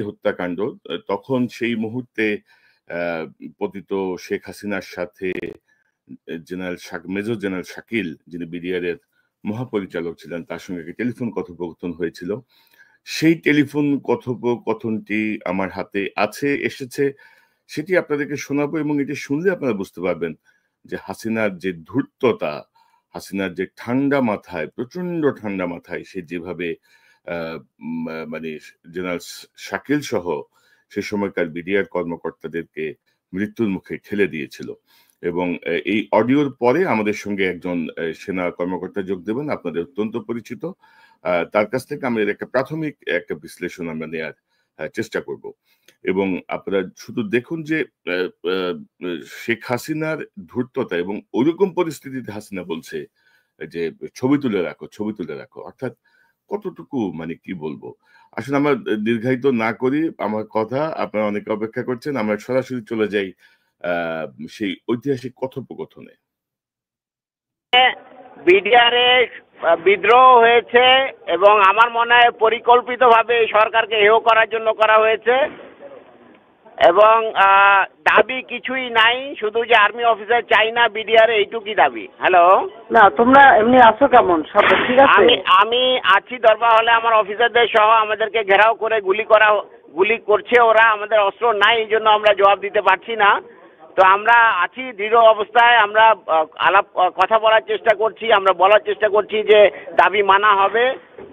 হত্যাকাণ্ড, তখন সেই মুহূর্তে পতিত শেখ হাসিনার সাথে মেজর জেনারেল শাকিল, যিনি বিডিআর এর মহাপরিচালক ছিলেন, তার সঙ্গে একটি টেলিফোন কথোপকথন হয়েছিল। সেই টেলিফোন কথোপকথনটি আমার হাতে এসেছে, সেটি আপনাদেরকে শোনাবো, এবং এটি শুনলে আপনারা বুঝতে পারবেন যে হাসিনার যে ধূর্ততা, হাসিনার যে ঠান্ডা মাথায়, প্রচন্ড ঠান্ডা মাথায় সে যেভাবে মানে জেনারেল শাকিল সহ সে সময়কার বিডিআর কর্মকর্তাদেরকে মৃত্যুর মুখে ঠেলে দিয়েছিল। এবং এই অডিওর পরে আমাদের সঙ্গে একজন সেনা কর্মকর্তা যোগ দেবেন, আপনাদের অত্যন্ত পরিচিত। তার কাছ থেকে আমরা একটা প্রাথমিক একটা বিশ্লেষণ আমরা নেওয়ার চেষ্টা করব। এবং আপনারা শুধু দেখুন যে শেখ হাসিনার ধূর্ততা, এবং ওইরকম পরিস্থিতিতে হাসিনা বলছে যে ছবি তুলে রাখো, ছবি তুলে রাখো, অর্থাৎ কতটুকু, মানে কি বলবো। আসলে আমরা দীর্ঘায়িত না করি আমার কথা, আপনারা অনেকে অপেক্ষা করছেন, আমরা সরাসরি চলে যাই সেই ঐতিহাসিক কথোপকথনে। বিডিআরে বিদ্রোহ হয়েছে এবং আমার মনে হয় পরিকল্পিতভাবে এই সরকারকে হেয় করার জন্য করা হয়েছে, এবং দাবি কিছুই নাই, শুধু যে আর্মি অফিসার চাই না বিডিআর, এইটুকুই দাবি। হ্যালো, না তোমরা এমনি আছো কেমন? সব ঠিক আছে? আমি আছি দরবার হলে, আমার অফিসারদের সহ আমাদেরকে ঘেরাও করে গুলি করছে ওরা, আমাদের অস্ত্র নাই, এই জন্য আমরা জবাব দিতে পারছি না। তো আমরা আছি দৃঢ় অবস্থায়, আমরা কথা বলার চেষ্টা করছি, আমরা বলার চেষ্টা করছি যে দাবি মানা হবে,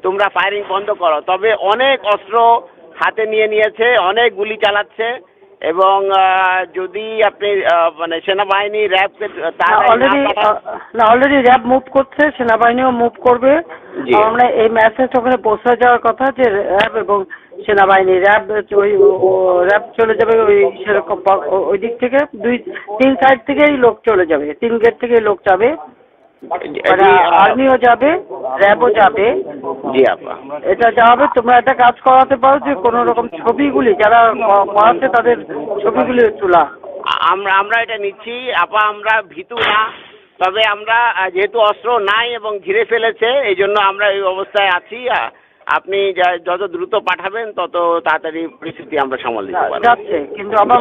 তোমরা ফায়ারিং বন্ধ করো। তবে অনেক অস্ত্র হাতে নিয়েছে, অনেক গুলি চালাচ্ছে, এবং যদি আপনি মানে সেনাবাহিনী র্যাবকে অলরেডি র্যাব মুভ করছে, সেনাবাহিনীও মুভ করবে। আমরা এই মেসেজ ওখানে পৌঁছে যাওয়ার কথা যে র্যাব এবং সেনাবাহিনী, র্যাব চলে যাবে ওই সেরকম ওই দিক থেকে, 2-3 সাইড থেকেই লোক চলে যাবে, 3 গেট থেকেই লোক যাবে, আর্মিও যাবে, র্যাবও যাবে। এটা যাবে। তোমরা একটা কাজ করাতে পারো যে কোন রকম ছবিগুলি যারা করাচ্ছে তাদের ছবিগুলি তোলা। আমরা এটা নিচ্ছি আপা, আমরা ভীতু না, তবে আমরা যেহেতু অস্ত্র নাই এবং ঘিরে ফেলেছে, এই জন্য আমরা এই অবস্থায় আছি। আপনি যত দ্রুত পাঠাবেন তত তাড়াতাড়ি পরিস্থিতি আমরা সামাল দিতে পারবো। যাচ্ছে, কিন্তু আবার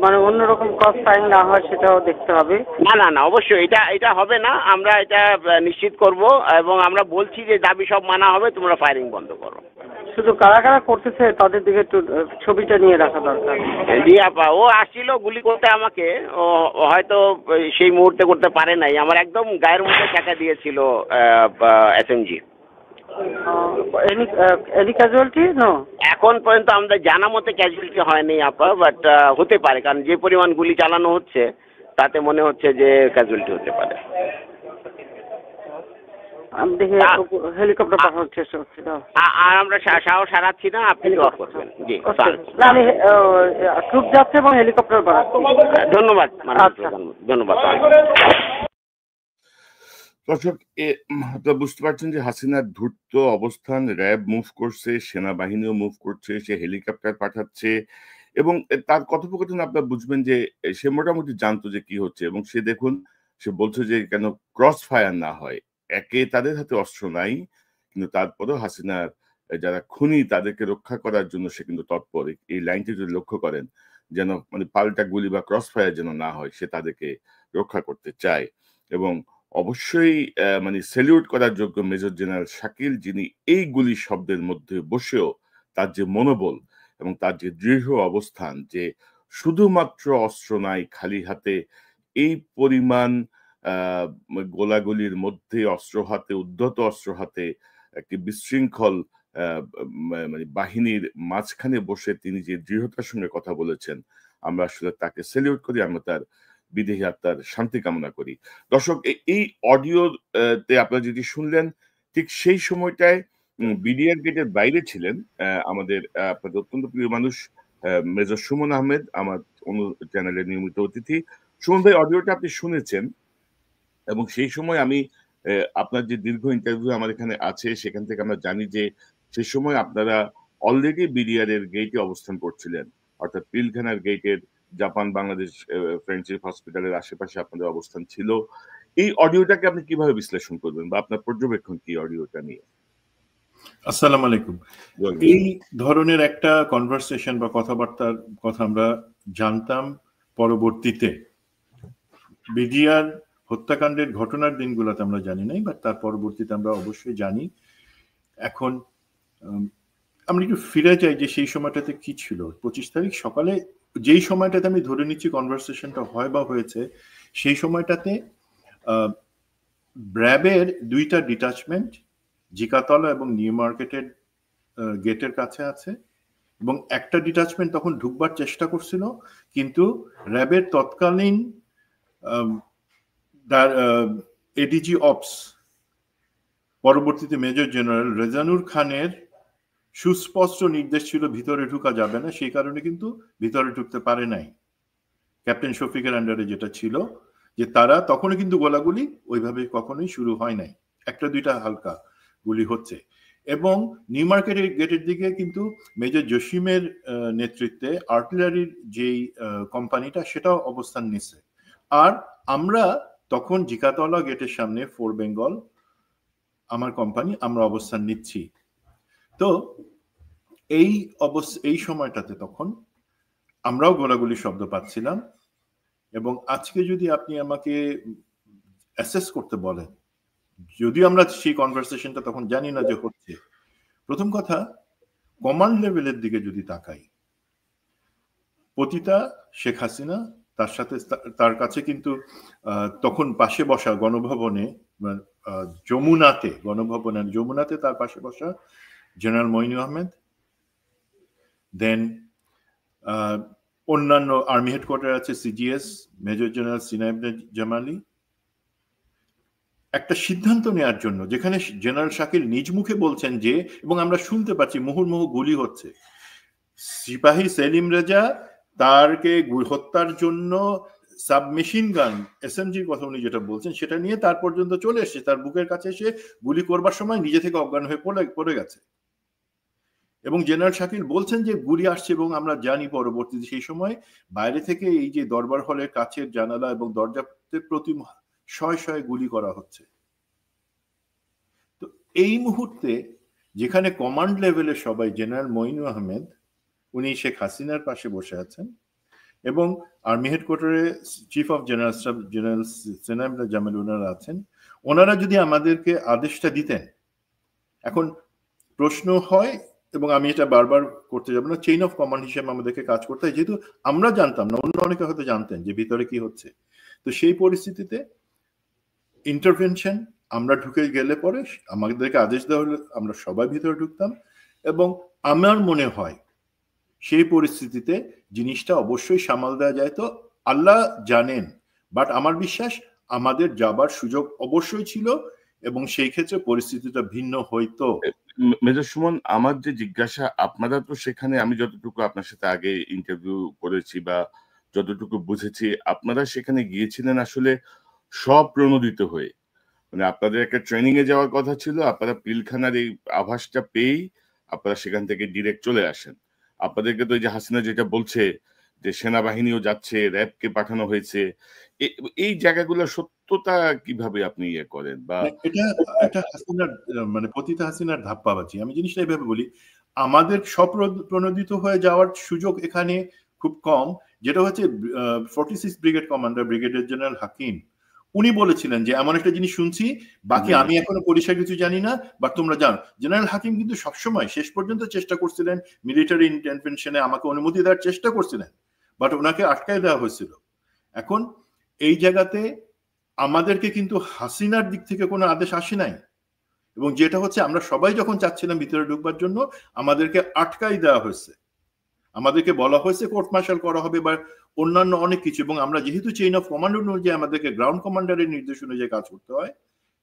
মানে অন্যরকম ক্রস ফায়ারিং না হয় সেটাও দেখতে হবে। না অবশ্যই এটা হবে না, আমরা এটা নিশ্চিত করব, এবং আমরা বলছি যে দাবি সব মানা হবে, তোমরা ফায়ারিং বন্ধ করো। শুধু কারা কারা করতেছে তাদের দিকে একটু ছবিটা নিয়ে রাখা দরকার। জি আপা, ও আসছিল গুলি করতে আমাকে, ও হয়তো সেই মুহূর্তে করতে পারে নাই, আমার একদম গায়ের মধ্যে টাকা দিয়েছিল এসএমজি। Any casualty? নো, এখন পর্যন্ত আমাদের জানা মতে ক্যাজুয়ালিটি হয়নি আপা, বাট হতে পারে, কারণ যে পরিমাণ গুলি চালানো হচ্ছে তাতে মনে হচ্ছে যে ক্যাজুয়ালিটি হতে পারে। আমি দেখি হেলিকপ্টার পাঠানোর চেষ্টা করছি। আর আমরা সাহস হারাচ্ছি না, আপনি দোয়া করবেন। জি, আমি ট্রুপ যাচ্ছে এবং হেলিকপ্টার পাঠাচ্ছি। ধন্যবাদ, ধন্যবাদ। দর্শক, আপনারা বুঝতে পারছেন যে হাসিনার ধূর্ত অবস্থান, র্যাব মুভ করছে, সেনাবাহিনীও মুভ করছে, সে হেলিকপ্টার পাঠাচ্ছে, এবং তার কথোপকথন আপনারা বুঝবেন যে সে মোটামুটি জানতো যে কি হচ্ছে। এবং সে দেখুন, সে বলছে যে কেন ক্রস ফায়ার না হয়, একে তাদের হাতে অস্ত্র নাই, কিন্তু তারপরেও হাসিনার যারা খুনি তাদেরকে রক্ষা করার জন্য সে কিন্তু তৎপর। এই লাইনটি যদি লক্ষ্য করেন, যেন মানে পাল্টা গুলি বা ক্রস ফায়ার যেন না হয়, সে তাদেরকে রক্ষা করতে চায়। এবং অবশ্যই মানে স্যালিউট করার যোগ্য মেজর জেনারেল শাকিল, যিনি এই গুলি শব্দের মধ্যে বসেও তার যে মনোবল এবং তার যে দৃঢ় অবস্থান, যে শুধুমাত্র অস্ত্র নাই, খালি হাতে এই পরিমাণ গোলাগুলির মধ্যে অস্ত্র হাতে, উদ্ধত অস্ত্র হাতে একটি বিশৃঙ্খল মানে বাহিনীর মাঝখানে বসে তিনি যে দৃঢ়তার সঙ্গে কথা বলেছেন, আমরা আসলে তাকে স্যালিউট করি, আমরা তার বিদেহী আত্মার শান্তি কামনা করি। দর্শক, এই অডিওতে আপনারা যেটি শুনলেন, ঠিক সেই সময়টায় বিডিআর গেটের বাইরে ছিলেন আমাদের আপনাদের অত্যন্ত প্রিয় মানুষ মেজর সুমন আহমেদ, আমার অন্য চ্যানেলের নিয়মিত অতিথি। সুমন ভাই, অডিওটা আপনি শুনেছেন, এবং সেই সময় আমি আপনার যে দীর্ঘ ইন্টারভিউ আমার এখানে আছে, সেখান থেকে আমরা জানি যে সে সময় আপনারা অলরেডি বিডিআর এর গেটে অবস্থান করছিলেন, অর্থাৎ পিলখানার গেটের জাপান বাংলাদেশ ফ্রেন্ডশিপ হসপিটালের আশেপাশে আপনাদের অবস্থান ছিল। এই অডিওটাকে আপনি কিভাবে বিশ্লেষণ করবেন, বা আপনার পর্যবেক্ষণ কি অডিওটা নিয়ে? আসসালামু আলাইকুম। এই ধরনের একটা কনভারসেশন বা কথাবার্তার কথা আমরা জানতাম পরবর্তীতে, বিডিআর হত্যাকাণ্ডের ঘটনার দিনগুলোতে আমরা জানি নাই, বাট তার পরবর্তীতে আমরা অবশ্যই জানি। এখন আমরা একটু ফিরে যাই যে সেই সময়টাতে কি ছিল। 25 তারিখ সকালে যেই সময়টাতে আমি ধরে নিচ্ছি কনভারসেশনটা হয় বা হয়েছে, সেই সময়টাতে র্যাবের 2টা ডিটাচমেন্ট জিকাতলা এবং নিউ মার্কেটের গেটের কাছে আছে, এবং একটা ডিটাচমেন্ট তখন ঢুকবার চেষ্টা করছিল, কিন্তু র্যাবের তৎকালীন এডিজি অপস পরবর্তীতে মেজর জেনারেল রেজানুর খানের সুস্পষ্ট নির্দেশ ছিল ভিতরে ঢুকা যাবে না, সেই কারণে কিন্তু ভিতরে ঢুকতে পারে নাই। ক্যাপ্টেন শফিকের আন্ডারে যেটা ছিল, যে তারা তখনও কিন্তু গোলাগুলি ওইভাবে কখনোই শুরু হয় নাই, একটা দুইটা হালকা গুলি হচ্ছে। এবং নিউ মার্কেটের গেটের দিকে কিন্তু মেজর জসিমের নেতৃত্বে আর্টিলারির যেই কোম্পানিটা সেটাও অবস্থান নিচ্ছে। আর আমরা তখন জিকাতলা গেটের সামনে ফোর বেঙ্গল আমার কোম্পানি আমরা অবস্থান নিচ্ছি। তো এই সময়টাতে তখন আমরাও গোলাগুলি শব্দ পাচ্ছিলাম। এবং আজকে যদি আপনি আমাকে অ্যাসেস করতে বলেন, যদিও আমরা সেই কনভারসেশনটা তখন জানি না যে হচ্ছে, প্রথম কথা কমান্ড লেভেলের দিকে যদি তাকাই, পতিতা শেখ হাসিনা তার সাথে তার কাছে কিন্তু তখন পাশে বসা গণভবনে যমুনাতে তার পাশে বসা জেনারেল মঈন আহমেদ, দেন অন্যান্য আর্মি হেডকোয়ার্টার আছে সিজিএস মেজর জেনারেল সিনাইব জামালি, একটা সিদ্ধান্ত নেওয়ার জন্য, যেখানে জেনারেল শাকিল নিজ মুখে বলছেন যে, এবং আমরা শুনতে পাচ্ছি মুহুর্মুহু গুলি হচ্ছে, সিপাহী সেলিম রেজা তারকে হত্যার জন্য সাবমেশিন গান এসএমজির কথা উনি যেটা বলছেন সেটা নিয়ে তার পর্যন্ত চলে এসেছে, তার বুকের কাছে এসে গুলি করবার সময় নিজে থেকে অজ্ঞান হয়ে পড়ে গেছে। এবং জেনারেল শাকিল বলছেন যে গুলি আসছে, এবং আমরা জানি পরবর্তীতে সেই সময় বাইরে থেকে এই যে দরবার হলের কাছের জানালা এবং দরজাতে প্রতি শয়ে গুলি করা হচ্ছে। তো এই মুহূর্তে যেখানে কমান্ড লেভেলে সবাই, জেনারেল মঈন আহমেদ উনি শেখ হাসিনার পাশে বসে আছেন, এবং আর্মি হেডকোয়ার্টারে chief of general staff general সিনাইব জামাল ওনারা আছেন, ওনারা যদি আমাদেরকে আদেশটা দিতেন। এখন প্রশ্ন হয়, এবং আমি এটা বারবার করতে যাবো না, চেইন অফ কমান্ড হিসেবে আমাদেরকে কাজ করতে হয়, যেহেতু আমরা জানতাম না, অন্য অনেকে হয়তো জানতেন যে ভিতরে কি হচ্ছে। তো সেই পরিস্থিতিতে ইন্টারভেনশন, আমরা ঢুকে গেলে পরে আমাদেরকে আদেশ দেওয়া হলে আমরা সবাই ভিতরে ঢুকতাম। এবং আমার মনে হয় সেই পরিস্থিতিতে জিনিসটা অবশ্যই সামাল দেওয়া যায়। তো আল্লাহ জানেন, বাট আমার বিশ্বাস আমাদের যাবার সুযোগ অবশ্যই ছিল, এবং সেই ক্ষেত্রে পরিস্থিতিটা ভিন্ন হইতো। মেজর সুমন, আমার যে জিজ্ঞাসা, আপনারা তো সেখানে, আমি যতটুকু আপনার সাথে আগে ইন্টারভিউ করেছি বা যতটুকু বুঝেছি, আপনারা সেখানে গিয়েছিলেন আসলে স্বপ্রণোদিত হয়ে, মানে আপনাদের একটা ট্রেনিং এ যাওয়ার কথা ছিল, আপনারা পিলখানার এই আভাসটা পেয়েই আপনারা সেখান থেকে ডিরেক্ট চলে আসেন। আপনাদেরকে তো এই যে হাসিনা যেটা বলছে যে সেনাবাহিনীও যাচ্ছে, র্যাবকে পাঠানো হয়েছে, এই জায়গাগুলো সত্যতা কিভাবে আপনি ইয়ে করেন? বা এটা হাসিনার মানে পতিতা হাসিনার ধাপ্পাবাজি। আমি জিনিসটা এইভাবে বলি, আমাদের স্বপ্রণোদিত হয়ে যাওয়ার সুযোগ এখানে খুব কম। যেটা হচ্ছে 46 ব্রিগেড কমান্ডার ব্রিগেডিয়ার জেনারেল হাকিম উনি বলেছিলেন যে এমন একটা জিনিস শুনছি, বাকি আমি এখনো পরিষ্কার কিছু জানি না, বাট তোমরা জানো। জেনারেল হাকিম কিন্তু সবসময় শেষ পর্যন্ত চেষ্টা করছিলেন মিলিটারি ইন্টারভেনশনে আমাকে অনুমতি দেওয়ার চেষ্টা করছিলেন, বাট ওনাকে আটকায় দেওয়া হয়েছিল। এখন এই জায়গাতে আমাদেরকে কিন্তু হাসিনার দিক থেকে কোনো আদেশ আসে নাই, এবং যেটা হচ্ছে আমরা সবাই যখন চাচ্ছিলাম ভিতরে ঢুকবার জন্য আমাদেরকে আটকাই দেওয়া হয়েছে, আমাদেরকে বলা হয়েছে কোর্ট মার্শাল করা হবে বা অন্যান্য অনেক কিছু। এবং আমরা যেহেতু চেইন অফ কমান্ড অনুযায়ী আমাদেরকে গ্রাউন্ড কমান্ডারের নির্দেশ অনুযায়ী কাজ করতে হয়,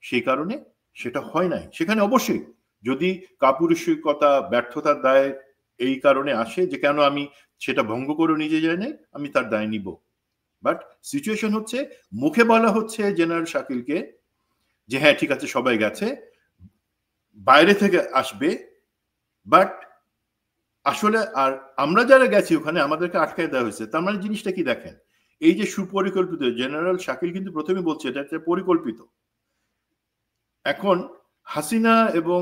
সেই কারণে সেটা হয় নাই। সেখানে অবশ্যই যদি কাপুরুষিকতা ব্যর্থতার দায় এই কারণে আসে যে কেন আমি সেটা ভঙ্গ করে নিজে যাই নাই, আমি তার দায় নিব। বাট সিচুয়েশন হচ্ছে মুখে বলা হচ্ছে জেনারেল শাকিলকে যে হ্যাঁ ঠিক আছে সবাই গেছে, বাইরে থেকে আসবে, বাট আসলে আর আমরা যারা গেছি ওখানে আমাদেরকে আটকায় দেওয়া হয়েছে। তার মানে জিনিসটা কি দেখেন, এই যে সুপরিকল্পিত, জেনারেল শাকিল কিন্তু প্রথমে বলছে এটা একটা পরিকল্পিত। এখন হাসিনা এবং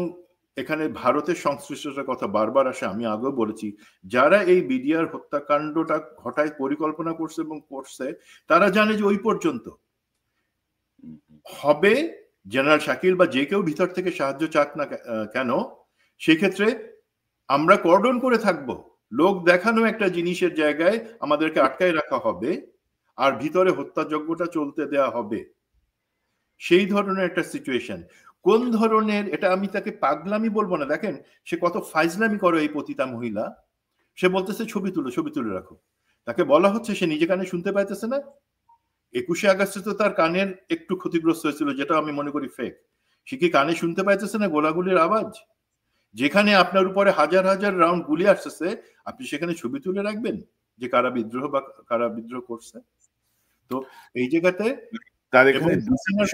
এখানে ভারতের সংশ্লিষ্টতার কথা বারবার আসে। আমি আগেও বলেছি, যারা এই বিডিআর হত্যাকাণ্ডটা ঘটায় পরিকল্পনা করছে এবং করছে, তারা জানে যে ওই পর্যন্ত হবে জেনারেল শাকিল বা যে কেউ ভিতর থেকে সাহায্য চাক না কেন, সেক্ষেত্রে আমরা কর্ডন করে থাকবো। লোক দেখানো একটা জিনিসের জায়গায় আমাদেরকে আটকায় রাখা হবে, আর ভিতরে হত্যাযজ্ঞটা চলতে দেয়া হবে। সেই ধরনের একটা সিচুয়েশন। কোন ধরনের, এটা আমি তাকে পাগলামি বলবো না, দেখেন সে কত ফাইজলামি করে এই পতিতা মহিলা। সে বলতেছে ছবি তুলে রাখো। তাকে বলা হচ্ছে, সে নিজে কানে শুনতে পাইতেছে না। 21শে আগস্টে তো তার কানের একটু ক্ষতিগ্রস্ত হয়েছিল, যেটা আমি মনে করি ফেক। সে কি কানে শুনতে পাইতেছে না গোলাগুলির আওয়াজ? যেখানে আপনার উপরে হাজার হাজার রাউন্ড গুলি আসতেছে, আপনি সেখানে ছবি তুলে রাখবেন যে কারা বিদ্রোহ করছে? তো এই জায়গাতে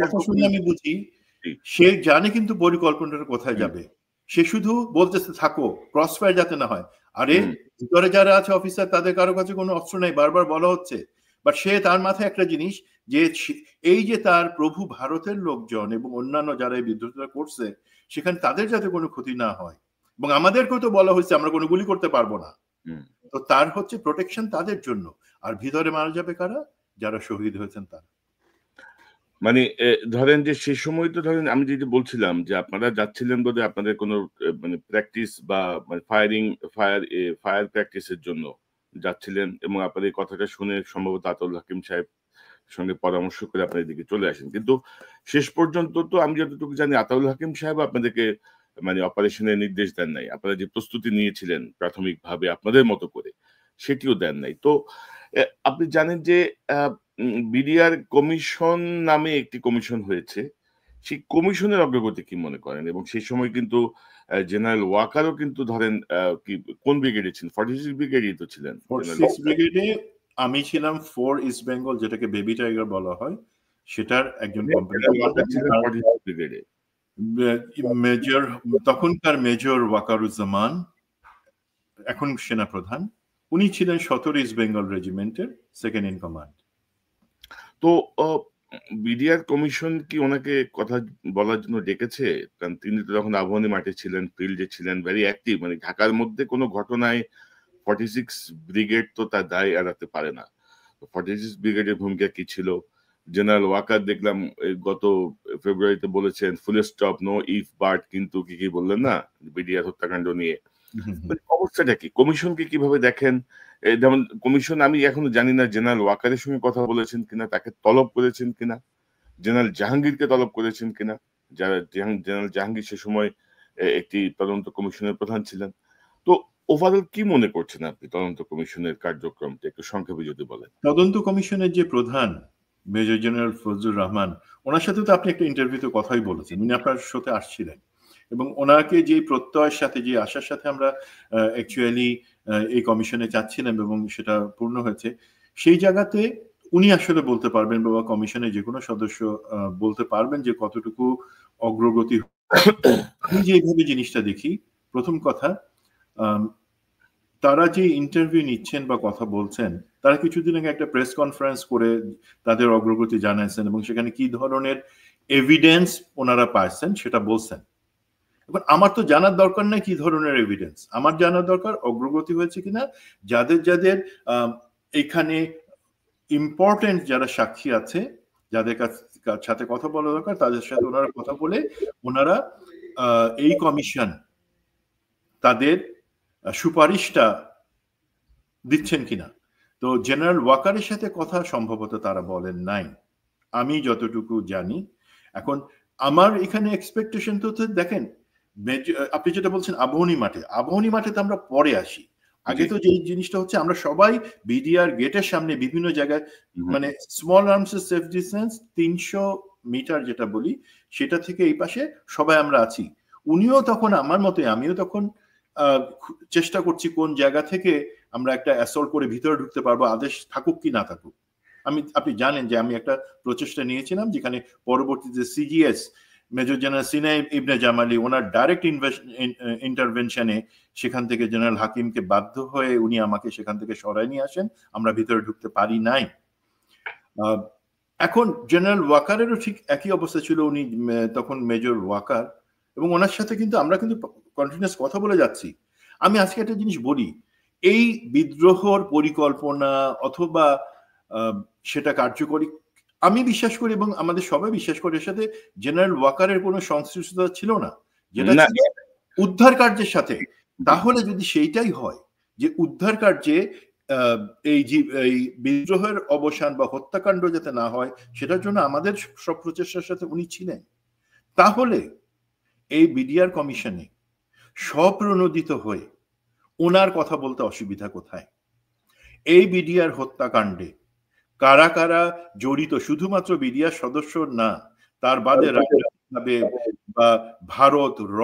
কথা শুনে আমি বুঝি সে জানে কিন্তু পরিকল্পনাটা কোথায় যাবে। সে শুধু বলতেছে থাকো, ক্রস ফায়ার যাতে না হয়। আরে ভিতরে যারা আছে অফিসার, তাদের কারো কাছে কোনো অস্ত্র নেই, বারবার বলা হচ্ছে। বাট সে, তার মাথায় একটা জিনিস যে এই যে তার প্রভু ভারতের লোকজন এবং অন্যান্য যারা এই বিদ্রোহটা করছে, সেখানে তাদের যাতে কোনো ক্ষতি না হয়, এবং আমাদেরকেও তো বলা হয়েছে আমরা কোনো গুলি করতে পারবো না। তো তার হচ্ছে প্রোটেকশন তাদের জন্য। আর ভিতরে মারা যাবে কারা? যারা শহীদ হয়েছেন তারা। মানে ধরেন যে সে সময় তো ধরেন আমি যেটা বলছিলাম যে আপনারা যাচ্ছিলেন বোধহয় আপনাদের কোনো মানে প্র্যাকটিস বা মানে ফায়ার প্র্যাকটিসের জন্য যাচ্ছিলেন, এবং আপনাদের এই কথাটা শুনে সম্ভবত আতাউল হাকিম সাহেব সঙ্গে পরামর্শ করে আপনাদের দিকে চলে আসেন। কিন্তু শেষ পর্যন্ত তো আমি যতটুকু জানি আতাউল হাকিম সাহেব আপনাদেরকে মানে অপারেশনের নির্দেশ দেন নাই। আপনারা যে প্রস্তুতি নিয়েছিলেন প্রাথমিকভাবে আপনাদের মতো করে, সেটিও দেন নাই। তো আপনি জানেন যে বিডিআর কমিশন নামে একটি কমিশন হয়েছে। সেই কমিশনের অগ্রগতি কি মনে করেন? এবং সেই সময় কিন্তু জেনারেল ওয়াকারও কিন্তু ধরেন কি কোন ব্রিগেডে ছিলেন? 46 ব্রিগেডই তো ছিলেন। 46 ব্রিগেডে আমি ছিলাম 4 ইস্ট বেঙ্গল, যেটাকে বেবি টাইগার বলা হয়, সেটার একজন ব্রিগেডে। মেজর, তখনকার মেজর ওয়াকারুজ্জামান, এখন সেনাপ্রধান, উনি ছিলেন 17 ইস্ট বেঙ্গল রেজিমেন্টের সেকেন্ড ইন কমান্ড। তো বিডিআর কমিশন কি ওনাকে কথা বলার জন্য ডেকেছে? কারণ তিনি তো তখন আবাহনী মাঠে ছিলেন, ফিল্ডে ছিলেন, ভেরি অ্যাক্টিভ। মানে ঢাকার মধ্যে কোনো ঘটনায় 46 ব্রিগেড তো তার দায় এড়াতে পারে না। 46 ব্রিগেডের ভূমিকা কি ছিল? জেনারেল ওয়াকার দেখলাম গত ফেব্রুয়ারিতে বলেছেন full stop, no if but, কিন্তু কি বললেন না বিডিআর হত্যাকাণ্ড নিয়ে। অবস্থাটা কি? কমিশনকে কিভাবে দেখেন? যেমন কমিশন, আমি এখনো জানি না জেনারেল ওয়াকারের সঙ্গে কথা বলেছেন কিনা, তাকে তলব করেছেন কিনা, জেনারেল জাহাঙ্গীরকে তলব করেছেন কিনা, যারা জেনারেল জাহাঙ্গীর সে সময় একটি তদন্ত কমিশনের প্রধান ছিলেন। তো ওভারঅল কি মনে করছেন আপনি তদন্ত কমিশনের কার্যক্রমটা একটু সংক্ষেপে যদি বলেন? তদন্ত কমিশনের যে প্রধান মেজর জেনারেল ফজলুর রহমান, ওনার সাথে তো আপনি একটা ইন্টারভিউতে কথাই বলেছেন, উনি আপনার সাথে আসছিলেন, এবং ওনাকে যে প্রত্যয়ের সাথে, যে আশার সাথে আমরা অ্যাকচুয়ালি এই কমিশনে চাচ্ছিলাম এবং সেটা পূর্ণ হয়েছে, সেই জায়গাতে উনি আসলে বলতে পারবেন, বা কমিশনের যে কোনো সদস্য বলতে পারবেন যে কতটুকু অগ্রগতি। আমি যে এইভাবে জিনিসটা দেখি, প্রথম কথা, তারা যে ইন্টারভিউ নিচ্ছেন বা কথা বলছেন, তারা কিছুদিন আগে একটা প্রেস কনফারেন্স করে তাদের অগ্রগতি জানাইছেন, এবং সেখানে কি ধরনের এভিডেন্স ওনারা পাইছেন সেটা বলছেন। এবার আমার তো জানার দরকার নাই কি ধরনের এভিডেন্স, আমার জানার দরকার অগ্রগতি হয়েছে কিনা। যাদের যাদের এখানে ইম্পর্টেন্ট যারা সাক্ষী আছে, যাদের সাথে কথা বলা দরকার, তাদের সাথে ওনারা কথা বলে ওনারা এই কমিশন তাদের সুপারিশটা দিচ্ছেন কিনা। তো জেনারেল ওয়াকারের সাথে কথা সম্ভবত তারা বলেন নাই, আমি যতটুকু জানি। এখন আমার এখানে এক্সপেকটেশন তো দেখেন, আপনি যেটা বলছেন আবাহনী মাঠে তো আমরা পরে আসি। আগে তো যে জিনিসটা হচ্ছে, আমরা সবাই বিডিআর গেটের সামনে বিভিন্ন জায়গায়, মানে small arms safe distance 300 metre যেটা বলি, সেটা থেকে এই পাশে সবাই আমরা আছি। উনিও তখন আমার মতে, আমিও তখন চেষ্টা করছি কোন জায়গা থেকে আমরা একটা অ্যাসল্ট করে ভিতরে ঢুকতে পারবো, আদেশ থাকুক কি না থাকুক। আপনি জানেন যে আমি একটা প্রচেষ্টা নিয়েছিলাম, যেখানে পরবর্তীতে সিজিএস মেজর জেনারেল সিনাই ইবনে জামালি ওনার ডাইরেক্ট ইন্টারভেনশনে সেখান থেকে জেনারেল হাকিমকে বাধ্য হয়ে উনি আমাকে সেখান থেকে সরাই নিয়ে আসেন, আমরা ভিতরে ঢুকতে পারি নাই। এখন জেনারেল ওয়াকারেরও ঠিক একই অবস্থা ছিল, উনি তখন মেজর ওয়াকার এবং ওনার সাথে কিন্তু আমরা কিন্তু কন্টিনিউয়াস কথা বলে যাচ্ছি। আমি আজকে একটা জিনিস বলি, এই বিদ্রোহর পরিকল্পনা অথবা সেটা কার্যকরী আমি বিশ্বাস করি এবং আমাদের সবাই বিশ্বাস করে এর সাথে জেনারেল ওয়াকারের কোনো সংশ্লিষ্টতা ছিল না, যেটা ছিল উদ্ধার কার্যের সাথে। তাহলে যদি সেইটাই হয় যে উদ্ধার কার্যে এই বিদ্রোহের অবসান বা হত্যাকাণ্ড যাতে না হয় সেটার জন্য আমাদের সব প্রচেষ্টার সাথে উনি ছিলেন, তাহলে এই বিডিআর কমিশনে স্বপ্রণোদিত হয়ে ওনার কথা বলতে অসুবিধা কোথায়? এই বিডিআর হত্যাকাণ্ডে কারা কারা জড়িত, শুধুমাত্র বিডিআর সদস্য না, তার বাদে রাজনৈতিকভাবে বা ভারত র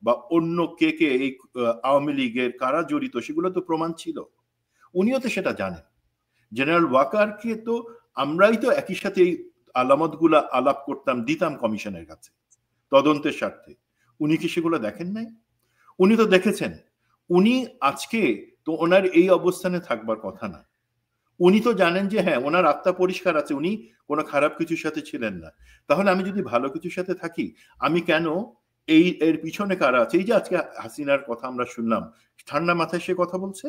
বা অন্য কে কে এই আওয়ামী লীগের কারা জড়িত সেগুলো তো প্রমাণ ছিল, উনিও তো সেটা জানেন। জেনারেল ওয়াকারকে তো আমরাই তো একই সাথে এই আলামতগুলা আলাপ করতাম, দিতাম কমিশনের কাছে তদন্তের স্বার্থে। উনি কি সেগুলো দেখেন নাই? উনি তো দেখেছেন। উনি আজকে তো ওনার এই অবস্থানে থাকবার কথা না। উনি তো জানেন যে হ্যাঁ ওনার আত্মা পরিষ্কার আছে, উনি কোনো খারাপ কিছুর সাথে ছিলেন না। তাহলে আমি যদি ভালো কিছুর সাথে থাকি, আমি কেন এর পিছনে কারা আছে? এই যে আজকে হাসিনার কথা আমরা শুনলাম, ঠান্ডা মাথায় সে কথা বলছে,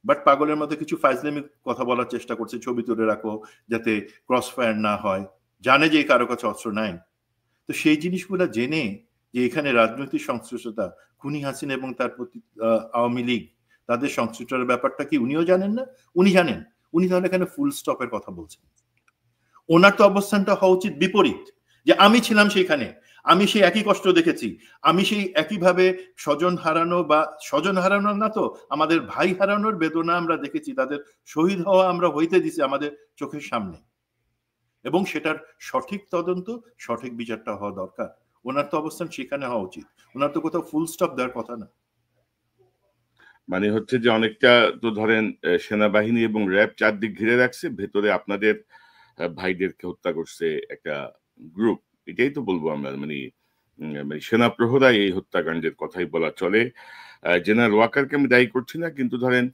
বাট পাগলের মধ্যে কিছু ফাইজলামি কথা বলার চেষ্টা করছে, ছবি তুলে রাখো যাতে ক্রস ফায়ার না হয়, জানে যে কারো কাছে অস্ত্র নাই। তো সেই জিনিসগুলো জেনে যে এখানে রাজনৈতিক সংশ্লিষ্টতা, খুনি হাসিনা এবং তার প্রতি আওয়ামী লীগ তাদের সংশ্লিষ্টতার ব্যাপারটা কি উনিও জানেন না? উনি জানেন। উনি তাহলে এখানে ফুল স্টপের কথা বলছেন। ওনার তো অবস্থানটা হওয়া উচিত বিপরীত, যে আমি ছিলাম সেইখানে, আমি সেই একই কষ্ট দেখেছি, আমি সেই একইভাবে স্বজন হারানো বা স্বজন হারানোর না তো আমাদের ভাই হারানোর বেদনা আমরা দেখেছি, তাদের শহীদ হওয়া আমরা হইতে দিছি আমাদের চোখের সামনে, এবং সেটার সঠিক তদন্ত সঠিক বিচারটা হওয়া দরকার। ওনার তো অবস্থান সেখানে হওয়া উচিত, ওনার তো কোথাও ফুল স্টপ দেওয়ার কথা না। মানে হচ্ছে যে অনেকটা তো ধরেন সেনাবাহিনী এবং র্যাব চারদিক ঘিরে রাখছে, ভেতরে আপনাদের ভাইদেরকে হত্যা করছে একটা গ্রুপ, এটাই তো বলবো আমরা। মানে সেনা প্রহরাই এই হত্যাকাণ্ডের কথাই বলা চলে। জেনারেল ওয়াকারকে আমি দায়ী করছি না, কিন্তু ধরেন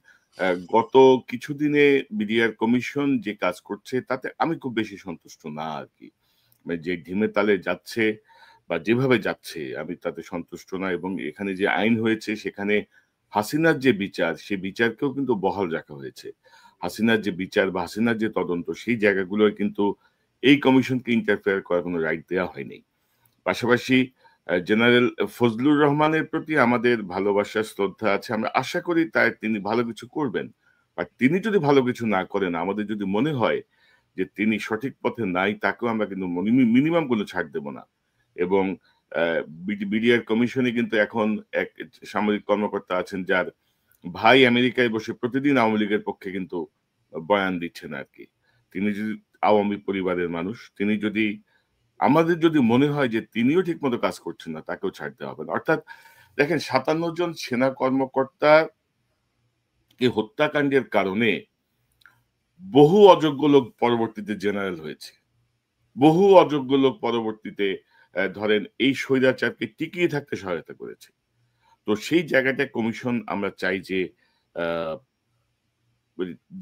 গত কিছুদিনে বিডিআর কমিশন যে কাজ করছে তাতে আমি খুব বেশি সন্তুষ্ট না আর কি। মানে যে ঢিমে তালে যাচ্ছে বা যেভাবে যাচ্ছে আমি তাতে সন্তুষ্ট না। এবং এখানে যে আইন হয়েছে সেখানে হাসিনার যে বিচার, সেই বিচারকেও কিন্তু বহাল রাখা হয়েছে। হাসিনার যে বিচার বা হাসিনার যে তদন্ত, সেই জায়গাগুলোয় কিন্তু এই কমিশনকে ইন্টারফেয়ার করার কোনো রাইট দেওয়া হয়নি। পাশাপাশি জেনারেল ফজলুর রহমানের প্রতি আমাদের ভালোবাসা শ্রদ্ধা আছে, আমরা আশা করি তিনি ভালো কিছু করবেন। আর তিনি যদি ভালো কিছু না করেন, আমাদের যদি মনে হয় যে তিনি সঠিক পথে নাই, তাকেও আমরা কিন্তু মিনিমাম কোনো ছাড় দেব না। এবং বিডিআর কমিশনে কিন্তু এখন এক সামরিক কর্মকর্তা আছেন যার ভাই আমেরিকায় বসে প্রতিদিন আওয়ামী লীগের পক্ষে কিন্তু বয়ান দিচ্ছেন আর কি। তিনি যদি আওয়ামী পরিবারের মানুষ, তিনি যদি আমাদের যদি মনে হয় যে তিনিও ঠিক মতো কাজ করছেন না, তাকেও ছাড় দেওয়া হবে না। অর্থাৎ দেখেন 57 জন সেনা কর্মকর্তা এই হত্যাকাণ্ডের কারণে বহু অযোগ্য লোক পরবর্তীতে জেনারেল হয়েছে, বহু অযোগ্য লোক পরবর্তীতে ধরেন এই স্বৈরাচারকে টিকিয়ে থাকতে সহায়তা করেছে। তো সেই জায়গাটা কমিশন আমরা চাই যে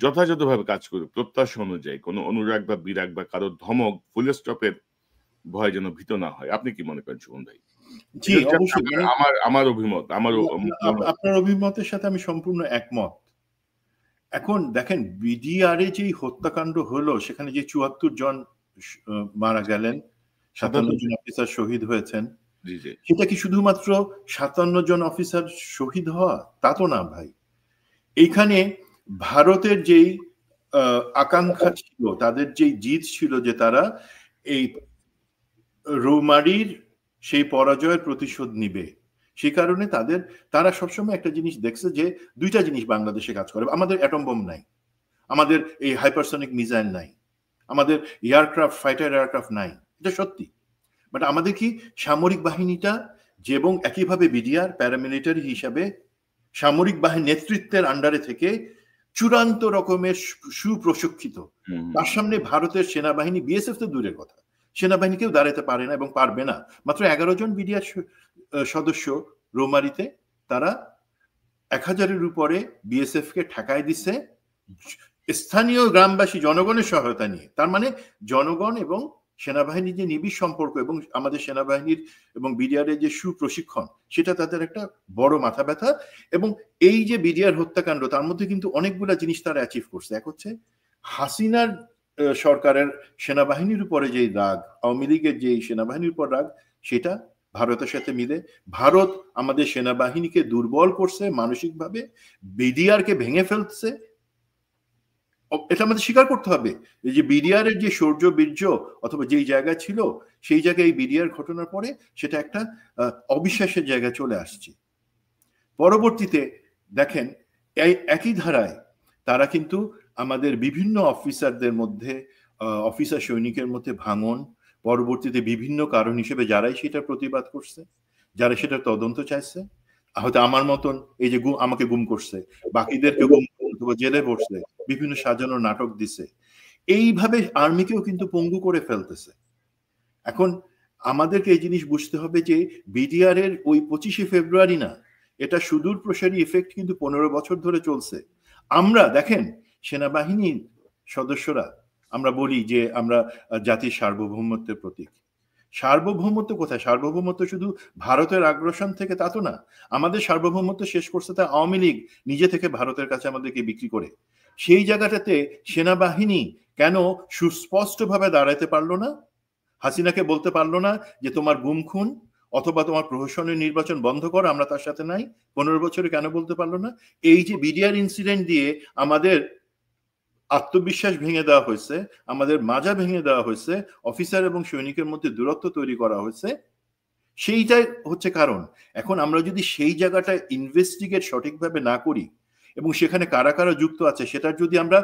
যথাযথভাবে কাজ করুক, প্রত্যাশা অনুযায়ী, কোনো অনুরাগ বা বিরাগ বা কারো ধমক ফুল স্টপের ভয় যেন ভীত না হয়। আপনি কি মনে করেন সুমন ভাই? জি অবশ্যই, আমার অভিমত, আপনার অভিমতের সাথে আমি সম্পূর্ণ একমত। এখন দেখেন বিডিআরে যে হত্যাকাণ্ড হলো সেখানে যে 74 জন মারা গেলেন, 57 জন অফিসার শহীদ হয়েছেন, সেটা কি শুধুমাত্র 57 জন অফিসার শহীদ হওয়া? তা তো না ভাই। এইখানে ভারতের যেই আকাঙ্ক্ষা ছিল, তাদের যেই জিদ ছিল যে তারা এই রৌমারির সেই পরাজয়ের প্রতিশোধ নিবে, সে কারণে তারা সবসময় একটা জিনিস দেখছে যে দুইটা জিনিস বাংলাদেশে কাজ করে। আমাদের অ্যাটম বোম নাই, আমাদের এই হাইপারসনিক মিসাইল নাই, আমাদের এয়ারক্রাফট, ফাইটার এয়ারক্রাফট নাই, এটা সত্যি। বাট আমাদের কি সামরিক বাহিনীটা, এবং একইভাবে বিডিআর প্যারামিলিটারি হিসাবে সামরিক বাহিনী নেতৃত্বের আন্ডারে থেকে চূড়ান্ত রকমের সুপ্রশিক্ষিত, তার সামনে ভারতের সেনাবাহিনী, বিএসএফ তো দূরের কথা, সেনাবাহিনী কেউ দাঁড়াতে পারে না এবং পারবে না। মাত্র 11 জন বিডিআর সদস্য রৌমারিতে, তারা 1000-এর উপরে বিএসএফ কে ঠেকায় দিছে স্থানীয় গ্রামবাসী জনগণের সহায়তা নিয়ে। তার মানে জনগণ এবং সেনাবাহিনীর যে নিবিড় সম্পর্ক এবং আমাদের সেনাবাহিনীর এবং বিডিআরের যে সুপ্রশিক্ষণ, সেটা তাদের একটা বড় মাথা ব্যথা। এবং এই যে বিডিআর হত্যাকাণ্ড, তার মধ্যে কিন্তু অনেকগুলা জিনিস তারা অ্যাচিভ করছে। এক হচ্ছে হাসিনার সরকারের সেনাবাহিনীর উপরে যে রাগ, আওয়ামী লীগের যে সেনাবাহিনীর উপর রাগ, সেটা ভারতের সাথে মিলে ভারত আমাদের সেনাবাহিনীকে দুর্বল করছে মানসিকভাবে, বিডিআরকে ভেঙে ফেলছে। এটা আমাদের স্বীকার করতে হবে। এই যে বিডিআর এর যে শৌর্য বীর্য অথবা যেই জায়গা ছিল, সেই জায়গায় এই বিডিআর ঘটনার পরে সেটা একটা অবিশ্বাসের জায়গায় চলে আসছে। পরবর্তীতে দেখেন একই ধারায় তারা কিন্তু আমাদের বিভিন্ন অফিসারদের মধ্যে, অফিসার সৈনিকের মধ্যে ভাঙন, পরবর্তীতে বিভিন্ন কারণ হিসেবে যারাই সেটা প্রতিবাদ করছে, যারা সেটা তদন্ত চাইছে, হয়তো আমার মতন এই যে আমাকে গুম করছে, বাকিদেরকে গুম অথবা জেলে বসছে, বিভিন্ন সাজানো নাটক দিছে, এইভাবে আর্মিকেও কিন্তু পঙ্গু করে ফেলতেছে। এখন আমাদেরকে এই জিনিস বুঝতে হবে যে বিডিআর এর ওই 25শে ফেব্রুয়ারি না, এটা সুদূর প্রসারী এফেক্ট কিন্তু 15 বছর ধরে চলছে। আমরা দেখেন সেনাবাহিনীর সদস্যরা আমরা বলি যে আমরা জাতির সার্বভৌমত্বের প্রতীক। সার্বভৌমত্ব কোথায়? সার্বভৌমত্ব শুধু ভারতের আগ্রাসন থেকে তা তো না। আমাদের সার্বভৌমত্ব শেষ করছে তা আওয়ামী লীগ নিজে থেকে ভারতের কাছে আমাদেরকে বিক্রি করে। সেই জায়গাটাতে সেনাবাহিনী কেন সুস্পষ্টভাবে দাঁড়াতে পারলো না? হাসিনাকে বলতে পারলো না যে তোমার গুম খুন অথবা তোমার প্রহসনের নির্বাচন বন্ধ করো, আমরা তার সাথে নাই? 15 বছরে কেন বলতে পারলো না? এই যে বিডিআর ইনসিডেন্ট দিয়ে আমাদের আত্মবিশ্বাস ভেঙে দেওয়া হয়েছে, আমাদের মাজা ভেঙে দেওয়া হয়েছে, অফিসার এবং সৈনিকের মধ্যে দূরত্ব তৈরি করা হয়েছে, সেইটাই হচ্ছে কারণ। এখন আমরা যদি সেই জায়গাটা ইনভেস্টিগেট সঠিকভাবে না করি এবং সেখানে কারা কারা যুক্ত আছে সেটার যদি আমরা,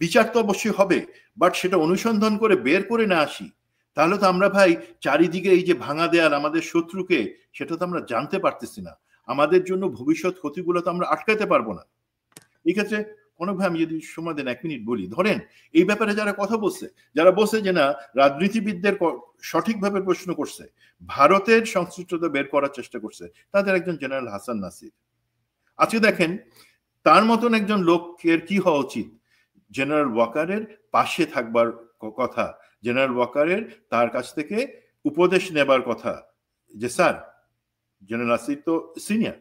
বিচার তো অবশ্যই হবে, বাট সেটা অনুসন্ধান করে বের করে না আসি, তাহলে তো আমরা ভাই চারিদিকে এই যে ভাঙা দেয়াল আমাদের শত্রুকে, সেটা তো আমরা জানতে পারতেছি না। আমাদের জন্য ভবিষ্যৎ ক্ষতিগুলো তো আমরা আটকাতে পারবো না। এই ক্ষেত্রে কোনো ভাই আমি যদি সময় দেন 1 মিনিট বলি, ধরেন এই ব্যাপারে যারা কথা বলছে, যারা বলছে যে না রাজনীতিবিদদের সঠিকভাবে প্রশ্ন করছে, ভারতের সংশ্লিষ্টতা বের করার চেষ্টা করছে, তাদের একজন জেনারেল হাসান নাসির। আজকে দেখেন তার মতন একজন লোকের কি হওয়া উচিত? জেনারেল ওয়াকারের পাশে থাকবার কথা, জেনারেল ওয়াকারের তার কাছ থেকে উপদেশ নেবার কথা, যে স্যার, জেনারেল নাসির তো সিনিয়র,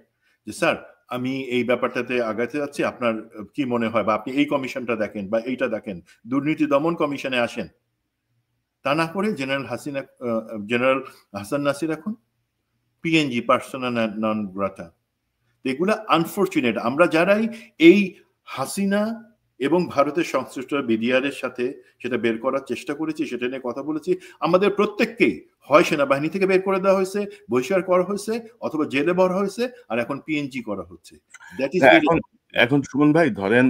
যে স্যার আমি এই ব্যাপারটাতে আগাতে যাচ্ছি, আপনার কি মনে হয়, বা আপনি এই কমিশনটা দেখেন বা এইটা দেখেন, দুর্নীতি দমন কমিশনে আসেন। তা না করে জেনারেল হাসান নাসির এখন পিএনজি, পার্সোনা নন গ্রাটা। এগুলা আনফরচুনেট। আমরা যারাই এই হাসিনা এবং ভারতের সংশ্লিষ্ট বিডিআরের সাথে সেটা বের করার চেষ্টা করেছি, সেটা নিয়ে কথা বলেছি, আমাদের প্রত্যেককেই হয় সেনাবাহিনী থেকে বের করে দেওয়া হয়েছে, বহিষ্কার করা হয়েছে, অথবা জেলে ভরা হয়েছে, আর এখন পিএনজি করা হচ্ছে। দ্যাট ইজ এখন সুমন ভাই ধরেন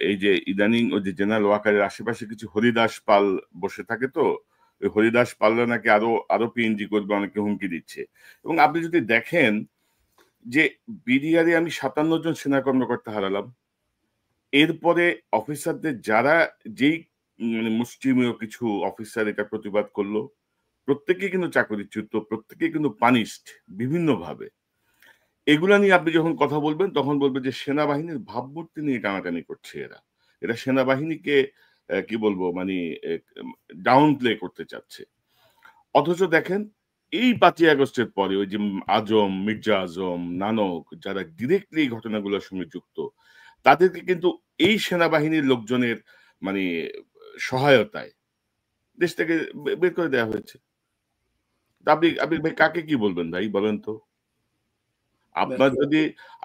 এই যে ইদানিং ওই যে জেনারেল ওয়াকারের আশেপাশে কিছু হরিদাস পাল বসে থাকে, তো ওই হরিদাস পালরা নাকি আরো পিএনজি করবে, অনেকে হুমকি দিচ্ছে। এবং আপনি যদি দেখেন যে বিডিআরে আমি 57 জন সেনা কর্মকর্তা হারালাম, এরপরে অফিসারদের যারা যেই মানে মুষ্টিমেয় কিছু অফিসার এটা প্রতিবাদ করলো, প্রত্যেকেই কিন্তু চাকরিচ্যুত, প্রত্যেকেই কিন্তু পানিশড বিভিন্নভাবে। এগুলা নিয়ে আপনি যখন কথা বলবেন তখন বলবে যে সেনাবাহিনীর ভাবমূর্তি নিয়ে টানাটানি করছে এরা সেনাবাহিনীকে কি বলবো মানে ডাউন প্লে করতে চাচ্ছে। অথচ দেখেন এই 5ই আগস্টের পরে ওই যে আজম, মির্জা আজম, নানক, যারা ডিরেক্টলি এই ঘটনাগুলোর সঙ্গে যুক্ত, তাদেরকে কিন্তু এই সেনাবাহিনীর লোকজনের মানে সহায়তায় দেশ থেকে বের করে দেওয়া হয়েছে। আপনি ভাই কাকে কি বলবেন ভাই, বলেন তো?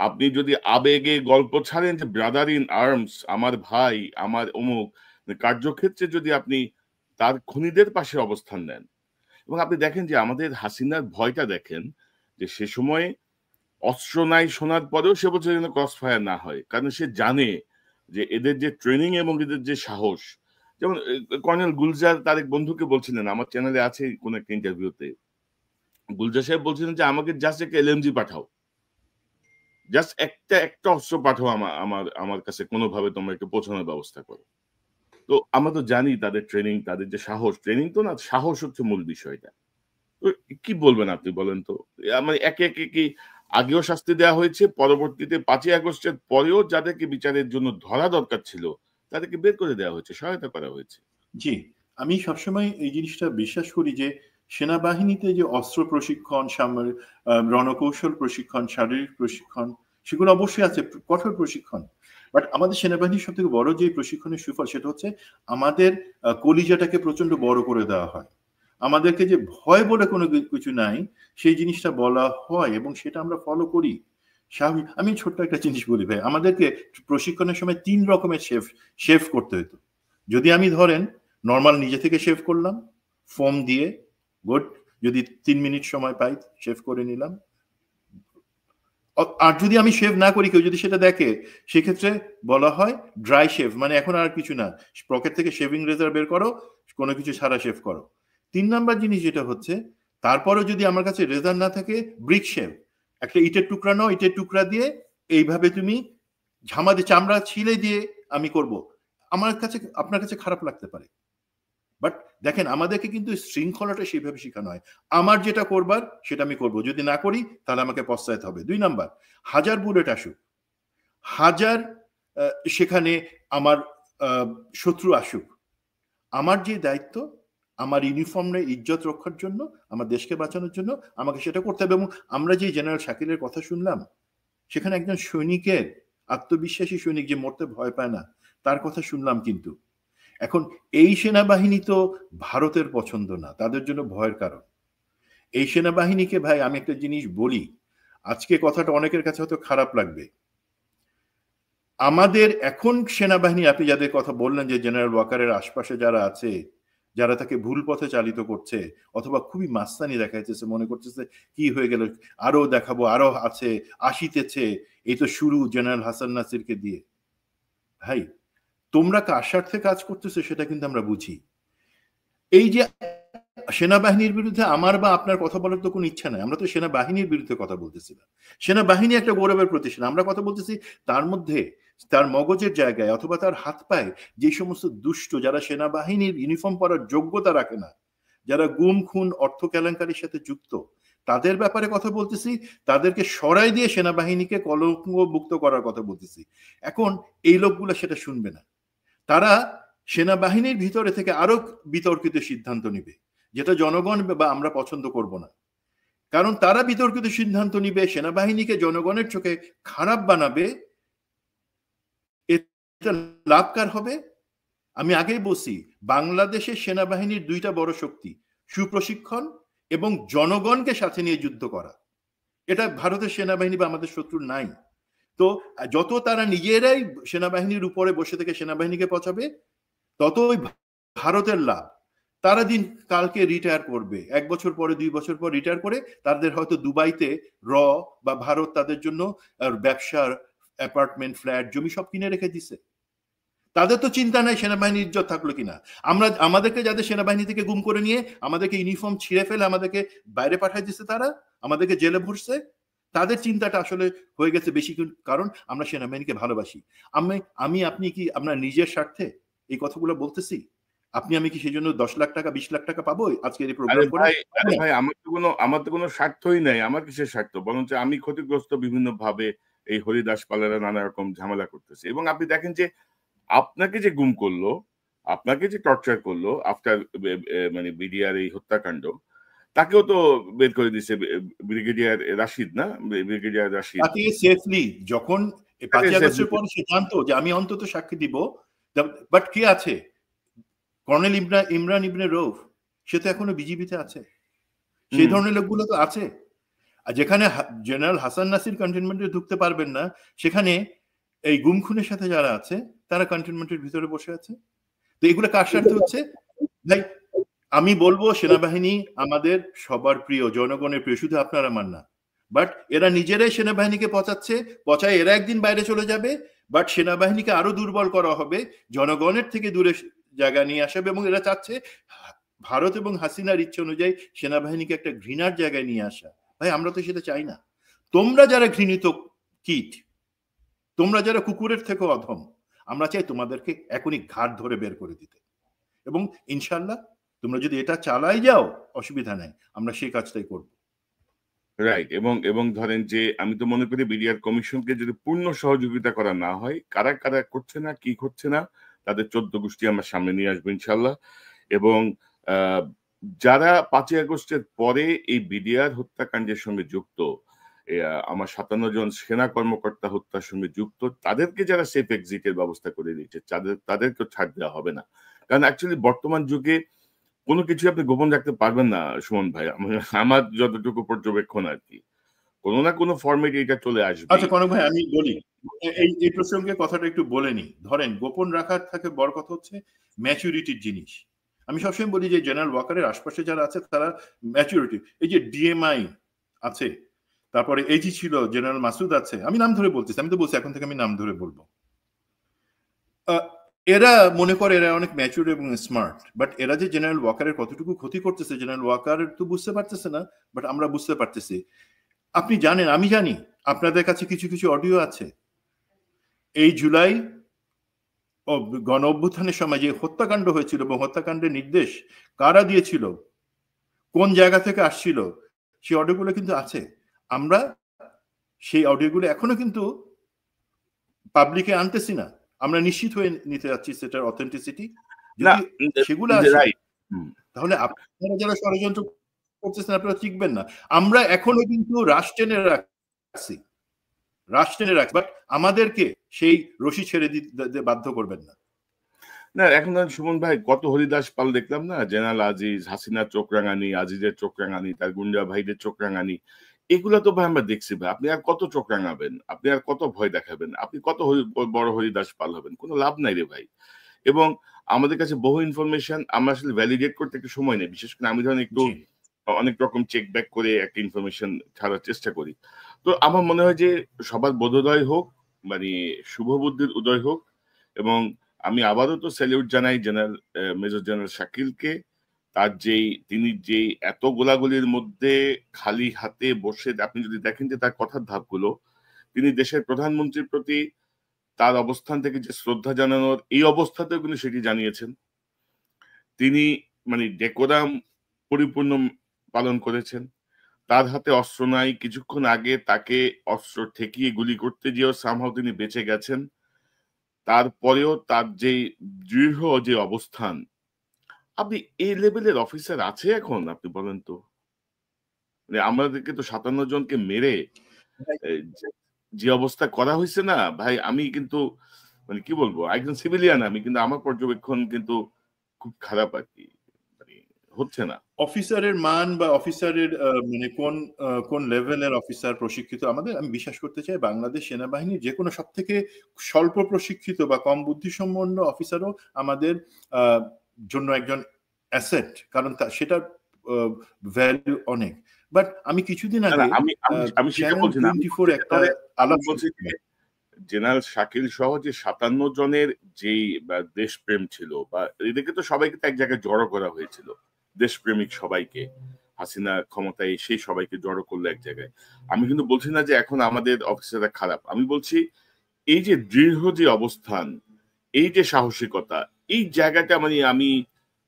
আপনি যদি আবেগে গল্প ছাড়েন যে ব্রাদার ইন আর্মস, আমার ভাই, আমার অমুক, কার্যক্ষেত্রে যদি আপনি তার খুনিদের পাশে অবস্থান নেন, এবং আপনি দেখেন যে আমাদের হাসিনার ভয়টা দেখেন, যে সে সময় অস্ত্র নাই শোনার পরেও সে বলছে যেন ক্রস ফায়ার না হয়, কারণ সে জানে যে এদের যে ট্রেনিং এবং এদের যে সাহস। যেমন কর্নেল গুলজার তার এক বন্ধুকে বলছিলেন, আমার চ্যানেলে আছে কোন একটা ইন্টারভিউতে, গুলজার সাহেব বলছিলেন যে আমাকে জাস্ট একটা এলএমজি পাঠাও, জাস্ট একটা অস্ত্র পাঠাও আমার কাছে, কোনোভাবে তোমরা একটু পৌঁছানোর ব্যবস্থা করো। তো আমরা তো জানি তাদের ট্রেনিং, তাদের যে সাহস, ট্রেনিং তো না, সাহস হচ্ছে মূল বিষয়টা। তো কি বলবেন আপনি, বলেন তো? মানে একে একে কি আগেও শাস্তি দেওয়া হয়েছে, পরবর্তীতে 5ই আগস্টের পরেও যাদেরকে বিচারের জন্য ধরা দরকার ছিল তাদেরকে বের করে দেওয়া হয়েছে, সহায়তা করা হয়েছে। জি, আমি সবসময় এই জিনিসটা বিশ্বাস করি যে সেনাবাহিনীতে যে অস্ত্র প্রশিক্ষণ, রণকৌশল প্রশিক্ষণ, শারীরিক প্রশিক্ষণ, সেগুলো অবশ্যই আছে, কঠোর প্রশিক্ষণ। বাট আমাদের সেনাবাহিনীর সব থেকে বড় যে প্রশিক্ষণের সুফল সেটা হচ্ছে আমাদের কলিজাটাকে প্রচন্ড বড় করে দেওয়া হয়। আমাদেরকে যে ভয় বলে কোনো কিছু নাই সেই জিনিসটা বলা হয় এবং সেটা আমরা ফলো করি। স্বাভাবিক। আমি ছোট্ট একটা জিনিস বলি ভাই, আমাদেরকে প্রশিক্ষণের সময় 3 রকমের শেভ করতে হতো। যদি আমি ধরেন নর্মাল নিজে থেকে শেভ করলাম ফোম দিয়ে, গুড, যদি 3 মিনিট সময় পাই শেভ করে নিলাম। আর যদি আমি শেভ না করি, কেউ যদি সেটা দেখে, সেক্ষেত্রে বলা হয় ড্রাই শেভ, মানে এখন আর কিছু না, পকেট থেকে শেভিং রেজার বের করো, কোনো কিছু ছাড়া শেভ করো। 3 নাম্বার জিনিস যেটা হচ্ছে, তারপরেও যদি আমার কাছে রেজার না থাকে, ব্রিক শেভ, একটা ইটের টুকরা নাও, ইটের টুকরা দিয়ে এইভাবে তুমি ঝামাতে চামড়া ছিলে দিয়ে আমি করব। আমার কাছে, আপনার কাছে খারাপ লাগতে পারে, বাট দেখেন আমাদেরকে কিন্তু শৃঙ্খলাটা সেইভাবে শেখানো হয়। আমার যেটা করবার সেটা আমি করব, যদি না করি তাহলে আমাকে পস্তাইতে হবে। 2 নাম্বার, হাজার বুলেট আসুক, হাজার সেখানে আমার শত্রু আসুক, আমার যে দায়িত্ব, আমার ইউনিফর্মের ইজ্জত রক্ষার জন্য, আমার দেশকে বাঁচানোর জন্য আমাকে সেটা করতে হবে। এবং আমরা যে জেনারেল শাকিলের কথা শুনলাম, সেখানে একজন সৈনিকের, আত্মবিশ্বাসী সৈনিক যে মরতে ভয় পায় না, তার কথা শুনলাম। কিন্তু এখন এই সেনাবাহিনী তো ভারতের পছন্দ না, তাদের জন্য ভয়ের কারণ। এই সেনাবাহিনীকে ভাই আমি একটা জিনিস বলি, আজকে কথাটা অনেকের কাছে হয়তো খারাপ লাগবে, আমাদের এখন সেনাবাহিনী, আপনি যাদের কথা বললেন যে জেনারেল ওয়াকারের আশপাশে যারা আছে, যারা তাকে ভুল পথে চালিত করছে অথবা খুবই মাস্তানি দেখাইতেছে, মনে করতেছে কি হয়ে গেল, আরো দেখাবো, আরো আছে, আসিতেছে, এই তো শুরু জেনারেল হাসান নাসিরকে দিয়ে। ভাই তোমরা কার স্বার্থে কাজ করতেছো সেটা কিন্তু আমরা বুঝি। এই যে সেনাবাহিনীর বিরুদ্ধে আমার বা আপনার কথা বলার তো কোনো ইচ্ছা নাই, আমরা তো সেনাবাহিনীর বিরুদ্ধে কথা বলতেছি না। সেনাবাহিনী একটা গৌরবের প্রতিষ্ঠান, আমরা কথা বলতেছি তার মধ্যে, তার মগজের জায়গায় অথবা তার হাত পায়ে যে সমস্ত দুষ্ট, যারা সেনাবাহিনীর ইউনিফর্ম পরার যোগ্যতা রাখে না, যারা গুম খুন অর্থ কেলেঙ্কারির সাথে যুক্ত, তাদের ব্যাপারে কথা বলতেছি, তাদেরকে সরাই দিয়ে সেনাবাহিনীকে কলঙ্কমুক্ত করার কথা বলতেছি। এখন এই লোকগুলো সেটা শুনবে না, তারা সেনাবাহিনীর ভিতরে থেকে আরো বিতর্কিত সিদ্ধান্ত নিবে, যেটা জনগণ বা আমরা পছন্দ করব না। কারণ তারা বিতর্কিত সিদ্ধান্ত নিবে, সেনাবাহিনীকে জনগণের চোখে খারাপ বানাবে, এটা লাভ কার হবে? আমি আগেই বলছি, বাংলাদেশের সেনাবাহিনীর 2টা বড় শক্তি, সুপ্রশিক্ষণ এবং জনগণকে সাথে নিয়ে যুদ্ধ করা। এটা ভারতের সেনাবাহিনী বা আমাদের শত্রুর নাই। তো যত তারা নিজেরাই সেনাবাহিনীর উপরে বসে থেকে সেনাবাহিনীকে পচাবে, ততই ভারতের লাভ। তারা দিন কালকে রিটায়ার করবে, 1 বছর পরে 2 বছর পর রিটায়ার করে তাদের হয়তো দুবাইতে বা ভারত তাদের জন্য ব্যবসার অ্যাপার্টমেন্ট, ফ্ল্যাট, জমি সব কিনে রেখে দিছে। তাদের তো চিন্তা নাই সেনাবাহিনীর ইজ্জত থাকলো কিনা। আমাদেরকে যাদের সেনাবাহিনী থেকে গুম করে নিয়ে আমাদেরকে ইউনিফর্ম ছিঁড়ে ফেলে আমাদেরকে বাইরে পাঠাই দিচ্ছে, তারা আমাদেরকে জেলে ভরছে, তাদের চিন্তাটা আসলে হয়ে গেছে বেশি, কারণ আমরা সেনাবাহিনীকে ভালোবাসি। আমি আপনি কি আপনার নিজের স্বার্থে এই কথাগুলো বলতেছি? আমি কি সেই জন্য 10 লাখ টাকা 20 লাখ টাকা পাবো আজকের এই প্রোগ্রাম করে? ভাই আমার তো কোনো স্বার্থই নাই। আমার কিসের স্বার্থ? বরঞ্চ আমি ক্ষতিগ্রস্ত বিভিন্ন ভাবে। এই হরিদাস পালেরা নানা রকম ঝামেলা করতেছে। এবং আপনি দেখেন যে আপনাকে যে গুম করলো, আপনাকে যে টর্চার করলো আফটার মানে বিডিআর এই হত্যাকাণ্ড, তাকেও তো বের করে দিছে ব্রিগেডিয়ার রাশিদ, না? ব্রিগেডিয়ার রাশিদ তাকে সেফলি যখন 5 আগস্টের পর সে জানতো যে আমি অন্তত সাক্ষী দিব, বাট কে আছে? কর্নেল ইমরান ইবনে রৌফ, সে তো এখনো বিজিবিতে আছে। সেই ধরনের লোকগুলো তো আছে। আর যেখানে জেনারেল হাসান নাসির কন্টেনমেন্টে ঢুকতে পারবেন না, সেখানে এই গুম খুনের সাথে যারা আছে তারা কন্টেনমেন্টের ভিতরে বসে আছে। তো এগুলো কার স্বার্থে হচ্ছে? ভাই আমি বলবো সেনাবাহিনী আমাদের সবার প্রিয়, জনগণের প্রিয়, শুধু আপনার আমার না। বাট এরা নিজেরাই সেনাবাহিনীকে পচায় এরা একদিন বাইরে চলে যাবে, বাট সেনাবাহিনীকে আরো দুর্বল করা হবে, জনগণের থেকে দূরে জায়গা নিয়ে আসবে। এবং এরা চাচ্ছে ভারত এবং হাসিনার ইচ্ছে অনুযায়ী সেনাবাহিনীকে একটা ঘৃণার জায়গায় নিয়ে আসা। ভাই আমরা তো সেটা চাই না। তোমরা যারা ঘৃণিত কীট, তোমরা যারা কুকুরের থেকে অধম, আমরা চাই তোমাদেরকে এখনই ঘাট ধরে বের করে দিতে। এবং ইনশাল্লাহ তোমরা যদি এটা চালাই যাও, অসুবিধা নাই, আমরা সেই কাজটাই করব। রাইট। এবং ধরেন যে আমি তো মনে করি বিডিআর কমিশনকে যদি পূর্ণ সহযোগিতা করা না হয়, কারা কারা করছে না, কি করছে না, তাদের 14 গোষ্ঠী আমরা সামনে নিয়ে আসবো ইনশাল্লাহ। এবং যারা 5ই আগস্টের পরে এই বিডিআর হত্যাকাণ্ডের সঙ্গে যুক্ত, আমার 57 জন সেনা কর্মকর্তা হত্যার সঙ্গে যুক্ত, তাদেরকে যারা সেফ এক্সিটের ব্যবস্থা করে দিয়েছে তাদেরকেও ছাড় দেওয়া হবে না। কারণ অ্যাকচুয়ালি বর্তমান যুগে কোনো কিছু আপনি গোপন রাখতে পারবেন না সুমন ভাই, আমার যতটুকু পর্যবেক্ষণ আর কি, কোনো না কোনো ফরম্যাটে এটা চলে আসবে। আচ্ছা কনক ভাই, আমি বলি এই প্রসঙ্গে কথাটা একটু বলে নি। ধরেন গোপন রাখার থেকে বড় কথা হচ্ছে ম্যাচুরিটির জিনিস। আমি সবসময় বলি যে জেনারেল ওয়াকারের আশপাশে যারা আছে তারা ম্যাচুরিটি, এই যে ডিএমআই আছে, তারপরে এজি ছিল, জেনারেল মাসুদ আছে, আমি নাম ধরে বলতেছি, আমি তো বলছি এখন থেকে আমি নাম ধরে বলবো। এরা মনে করে এরা অনেক ম্যাচুর এবং স্মার্ট, বাট এরা যে জেনারেল ওয়াকারের কতটুকু ক্ষতি করতেছে জেনারেল ওয়াকার তো বুঝতে পারতেছে না, বাট আমরা বুঝতে পারতেছি। আপনি জানেন, আমি জানি, আপনাদের কাছে কিছু কিছু অডিও আছে। এই জুলাই গণ অভ্যুত্থানের সময় যে হত্যাকাণ্ড হয়েছিল এবং হত্যাকাণ্ডের নির্দেশ কারা দিয়েছিল, কোন জায়গা থেকে আসছিল, সেই অডিওগুলো কিন্তু আছে। আমরা সেই অডিওগুলো এখনো কিন্তু পাবলিকে আনতেছি না, আমরা নিশ্চিত হয়ে নিতে যাচ্ছি সেটার অথেন্টিসিটি। যদি সেগুলো আসে তাহলে আপনারা যারা ষড়যন্ত্র করতেছেন আপনারা টিকবেন না। আমরা এখনো কিন্তু রাষ্ট্র টেনে রাখছি, বাট আমাদেরকে সেই রশি ছেড়ে দিতে বাধ্য করবেন না। না, এখন সুমন ভাই কত হরিদাস পাল দেখলাম না, জেনারেল আজিজ, হাসিনার চোখ রাঙানি, আজিজের চোখ রাঙানি, তার গুন্ডা ভাইদের চোখ রাঙানি, এগুলো তো ভাই আমরা দেখছি ভাই। আপনি আর কত চোখ রাঙাবেন, আপনি আর কত ভয় দেখাবেন, আপনি কত বড় হরিদাস পাল হবেন, কোনো লাভ নাই রে ভাই। এবং আমাদের কাছে বহু ইনফরমেশন আমরা আসলে ভ্যালিডেট করতে একটু সময় নেই, বিশেষ করে আমি ধরেন একটু অনেক রকম চেক ব্যাক করে একটা ইনফরমেশন ছাড়ার চেষ্টা করি। তো আমার মনে হয় যে সবার বোধোদয় হোক, মানে শুভ বুদ্ধির উদয় হোক। এবং আমি আবারও তো স্যালিউট জানাই জেনারেল মেজর জেনারেল শাকিলকে, তার তিনি যেই এত গোলাগুলির মধ্যে খালি হাতে বসে, আপনি যদি দেখেন যে তার কথার ধাপগুলো, তিনি দেশের প্রধানমন্ত্রীর প্রতি তার অবস্থান থেকে যে শ্রদ্ধা জানানোর, এই অবস্থাতেও কিন্তু সেটি জানিয়েছেন। তিনি মানে ডেকোরাম পরিপূর্ণ পালন করেছেন। তার হাতে অস্ত্র নাই, কিছুক্ষণ আগে তাকে অস্ত্র ঠেকিয়ে গুলি করতে গিয়েও সামহাও তিনি বেঁচে গেছেন। তারপরেও তার যে দৃঢ় যে অবস্থান, আপনি এই লেভেলের অফিসার আছে এখন, আপনি বলেন তো? মানে আমাদেরকে তো 57 জনকে মেরে যে অবস্থা করা হয়েছে না ভাই, আমি কিন্তু মানে কি বলবো, একজন সিভিলিয়ান আমি, কিন্তু আমার পর্যবেক্ষণ কিন্তু খুব খারাপ আর কি, মানে হচ্ছে না। অফিসারের মান বা অফিসারের মানে কোন লেভেলের অফিসার প্রশিক্ষিত, আমি বিশ্বাস করতে চাই বাংলাদেশ সেনাবাহিনীর যে কোনো সব থেকে স্বল্প প্রশিক্ষিত বা কম বুদ্ধিসম্পন্ন অফিসারও আমাদের জন্য একজন অ্যাসেট, কারণ সেটার ভ্যালু অনেক। বাট আমি কিছুদিন আগে একটা আলাপ বলছি, জেনারেল শাকিল সহ যে 57 জনের যেই দেশপ্রেম ছিল, বা এদেরকে তো সবাইকে তো এক জায়গায় জড়ো করা হয়েছিল, দেশপ্রেমিক সবাইকে, হাসিনা ক্ষমতায় সেই সবাইকে জড়ো করলো এক জায়গায়। আমি কিন্তু বলছি না যে এখন আমাদের অফিসাররা খারাপ, আমি বলছি এই যে দৃঢ় যে অবস্থান, এই যে সাহসিকতা, এই জায়গাটা মানে আমি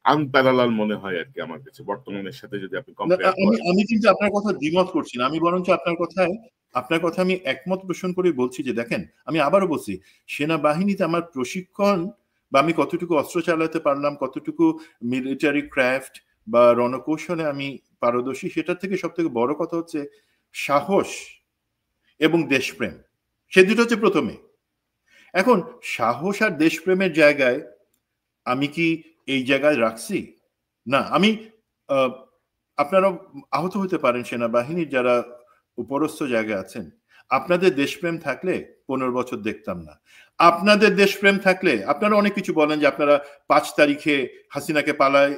আনপ্যারালাল মনে হয় আর কি আমার কাছে বর্তমানের সাথে যদি আপনি কম্পেয়ার করেন। আমি কিন্তু আপনার কথা দ্বিমত করছি না, আমি বরঞ্চ আপনার কথা আমি একমত পোষণ করে বলছি যে দেখেন, আমি আবারও বলছি, সেনাবাহিনীতে আমার প্রশিক্ষণ বা আমি কতটুকু অস্ত্র চালাতে পারলাম, কতটুকু মিলিটারি ক্রাফট বা রণকৌশলে আমি পারদর্শী, সেটার থেকে সব থেকে বড় কথা হচ্ছে সাহস এবং দেশপ্রেম। সে দুটো হচ্ছে প্রথমে। এখন সাহস আর দেশপ্রেমের জায়গায় আমি কি এই জায়গায় রাখছি? না। আমি আপনারা আহত হতে পারেন সেনাবাহিনীর যারা উপরস্থ জায়গায় আছেন, আপনাদের দেশপ্রেম থাকলে 15 বছর দেখতাম না। আপনাদের দেশপ্রেম থাকলে আপনারা অনেক কিছু বলেন যে আপনারা 5 তারিখে হাসিনাকে পালায়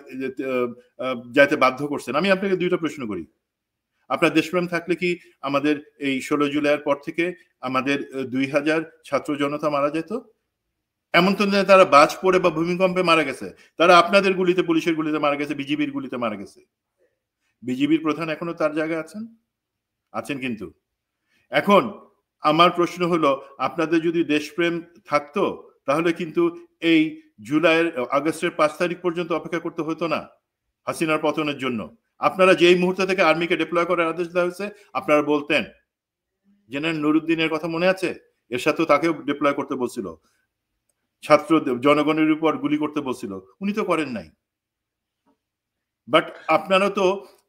যাইতে বাধ্য করছেন। আমি আপনাকে দুইটা প্রশ্ন করি, আপনার দেশপ্রেম থাকলে কি আমাদের এই 16 জুলাইয়ের পর থেকে আমাদের 2000 ছাত্র জনতা মারা যেত? এমন তো তারা বাজ পড়ে বা ভূমিকম্পে মারা গেছে, তারা আপনাদের গুলিতে, পুলিশের গুলিতে মারা গেছে, বিজিবির গুলিতে মারা গেছে। বিজিবির প্রধান এখনো তার জায়গায় আছেন কিন্তু। এখন আমার প্রশ্ন হলো, আপনাদের যদি দেশপ্রেম থাকতো তাহলে কিন্তু এই আগস্টের 5 তারিখ পর্যন্ত অপেক্ষা করতে হতো না হাসিনার পতনের জন্য। আপনারা যেই মুহূর্ত থেকে আর্মিকে ডিপ্লয় করার আদেশ দেওয়া হয়েছে, আপনারা বলতেন, জেনারেল নুরুদ্দিনের কথা মনে আছে, এর সাথে তাকেও ডিপ্লয় করতে বলছিল, ছাত্র জনগণের উপর গুলি করতে বলছিল, উনি তো করেন নাই। বাট আপনারা তো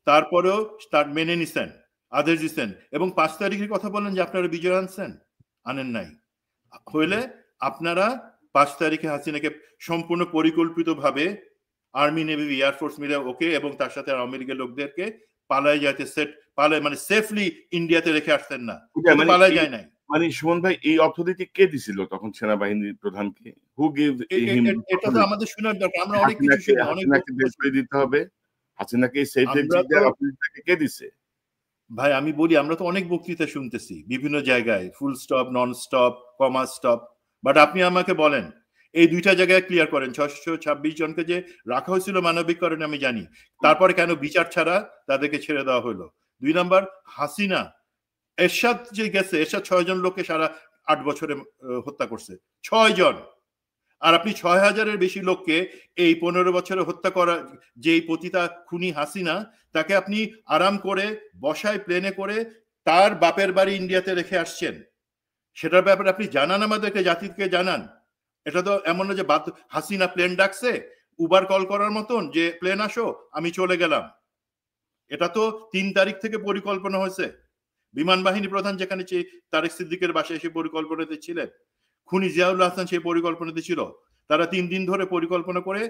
তারপরেও তার মেনে নিছেন, আদেশ দিচ্ছেন, এবং 5 তারিখের কথা বলেন যে আপনারা বিজয় আনছেন, আনেন নাই। হইলে আপনারা 5 তারিখে হাসিনাকে সম্পূর্ণ পরিকল্পিতভাবে আর্মি, নেভি, এয়ারফোর্স মিলে ওকে এবং তার সাথে আওয়ামী লীগের লোকদেরকে পালায় যাইতে পালায় মানে সেফলি ইন্ডিয়াতে রেখে আসতেন না, পালায় যায় নাই। মানে সুমন ভাই, এই অথরিটি কে দিছিল তখন সেনাবাহিনীর প্রধানকে? হু গিভ হিম? এটা তো আমাদের শোনার দরকার। আমরা অনেক কিছু শুনি, অনেক বের করে দিতে হবে। হাসিনাকে সেফ এক্সিটের অথরিটিটাকে কে দিছে? ভাই আমি বলি, আমরা তো অনেক বক্তৃতা শুনতেছি বিভিন্ন জায়গায়, full stop, non stop, comma stop, but আপনি আমাকে বলেন এই দুইটা জায়গায় ক্লিয়ার করেন। 626 জনকে যে রাখা হয়েছিল মানবিক কারণে আমি জানি, তারপরে কেন বিচার ছাড়া তাদেরকে ছেড়ে দেওয়া হলো? 2 নাম্বার, হাসিনা এরশাদ যে গেছে, এরশাদ 6 জন লোককে সারা 8 বছরে হত্যা করছে, 6 জন। আর আপনি 6000-এর বেশি লোককে এই 15 বছরে হত্যা করা যেই পতিতা খুনি হাসিনা, তাকে আপনি আরাম করে বসায় প্লেনে করে তার বাপের বাড়ি ইন্ডিয়াতে রেখে আসছেন। সেটার ব্যাপারে আপনি জানান, আমাদেরকে, জাতিকে জানান। এটা তো এমন না যে হাসিনা প্লেন ডাকছে উবার কল করার মতন যে প্লেন আসো আমি চলে গেলাম। এটা তো 3 তারিখ থেকে পরিকল্পনা হয়েছে। বিমান বাহিনী প্রধান যেখানে তারেক সিদ্দিকের বাসায় এসে পরিকল্পনাতে ছিলেন, খুনি জিয়াউল হাসান সেই পরিকল্পনাতে ছিল। তারা 3 দিন ধরে পরিকল্পনা করে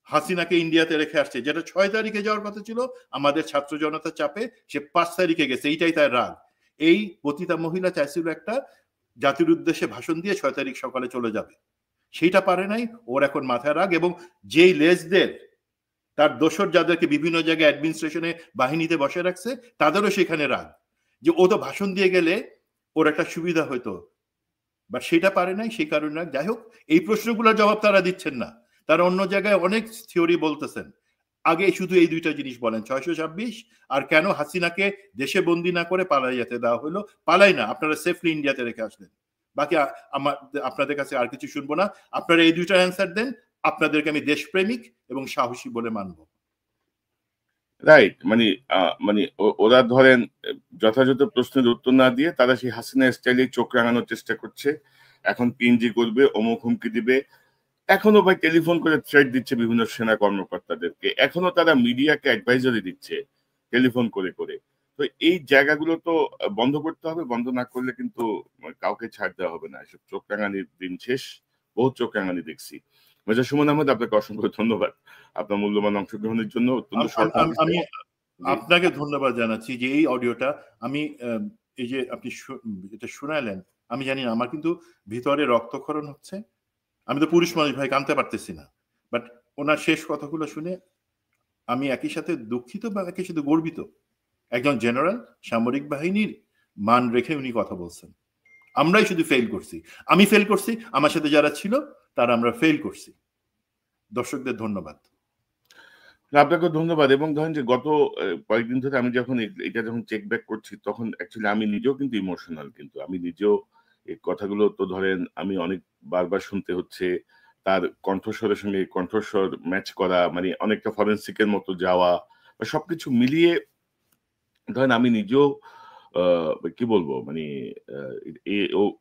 হাসিনাকে ইন্ডিয়াতে রেখে আসছে, যেটা 6 তারিখে যাওয়ার কথা ছিল। আমাদের ছাত্র জনতার চাপে সে 5 তারিখে গেছে, এইটাই তার রাগ। এই পতিতা মহিলা চাইছিল একটা জাতির উদ্দেশ্যে ভাষণ দিয়ে 6 তারিখ সকালে চলে যাবে, সেইটা পারে নাই। ওর এখন মাথায় রাগ, এবং যেই লেজদের তার দোসর যাদেরকে বিভিন্ন জায়গায় অ্যাডমিনিস্ট্রেশনে বাহিনীতে বসে রাখছে, তাদেরও সেখানে রাগ যে ও তো ভাষণ দিয়ে গেলে ওর একটা সুবিধা হইতো, বাট সেটা পারে নাই, সেই কারণে। যাই হোক, এই প্রশ্নগুলোর জবাব তারা দিচ্ছেন না। তারা অন্য জায়গায় অনেক থিওরি বলতেছেন। আগে শুধু এই দুইটা জিনিস বলেন, 626 আর কেন হাসিনাকে দেশে বন্দি না করে পালাই যেতে দেওয়া হলো। পালাই না, আপনারা সেফলি ইন্ডিয়াতে রেখে আসলেন। বাকি আপনাদের কাছে আর কিছু শুনবো না। আপনারা এই দুইটা অ্যান্সার দেন, আপনাদেরকে আমি দেশপ্রেমিক এবং সাহসী বলে মানব। রাইট, মানে ওরা ধরেন যথাযথ প্রশ্নের উত্তর না দিয়ে তারা সেই হাসিনা স্টাইলে চোখ রাঙানোর চেষ্টা করছে। এখন পিএনজি করবে, অমুক হুমকি দিবে। এখনো ভাই টেলিফোন করে থ্রেট দিচ্ছে বিভিন্ন সেনা কর্মকর্তাদেরকে। এখনো তারা মিডিয়াকে অ্যাডভাইজারি দিচ্ছে টেলিফোন করে করে। তো এই জায়গাগুলো তো বন্ধ করতে হবে। বন্ধ না করলে কিন্তু কাউকে ছাড় দেওয়া হবে না। এসব চোখ রাঙানির দিন শেষ। বহু চোখ রাঙানি দেখছি। মেজর সুমন আহমেদ, আপনাকে অসংখ্য ধন্যবাদ আপনার মূল্যবান অংশগ্রহণের জন্য। আমি আপনাকে ধন্যবাদ জানাচ্ছি যে এই অডিওটা আমি এই যে আপনি এটা শোনালেন, আমি জানি না, আমার কিন্তু ভিতরে রক্তক্ষরণ হচ্ছে। আমি তো পুরুষ মানুষ ভাই, কাঁদতে পারতেছি না, বাট ওনার শেষ কথাগুলো শুনে আমি একই সাথে দুঃখিত বা একই সাথে গর্বিত। একজন জেনারেল, সামরিক বাহিনীর মান রেখে উনি কথা বলছেন। আমরাই শুধু ফেল করছি, আমি ফেল করছি, আমার সাথে যারা ছিল তারা আমরা ফেল করছি। দর্শকদের ধন্যবাদ। আপনাকে ধন্যবাদ। এবং ধরেন যে গত কয়েকদিন ধরে আমি যখন এটা যখন চেক ব্যাক করছি, তখন অ্যাকচুয়ালি আমি নিজেও কিন্তু ইমোশনাল। কিন্তু আমি নিজেও এই কথাগুলো তো ধরেন আমি অনেক বারবার শুনতে হচ্ছে। তার কণ্ঠস্বরের সঙ্গে কণ্ঠস্বর ম্যাচ করা, মানে অনেকটা ফরেন্সিকের মতো যাওয়া, সবকিছু মিলিয়ে ধরেন আমি নিজেও কি বলবো, মানে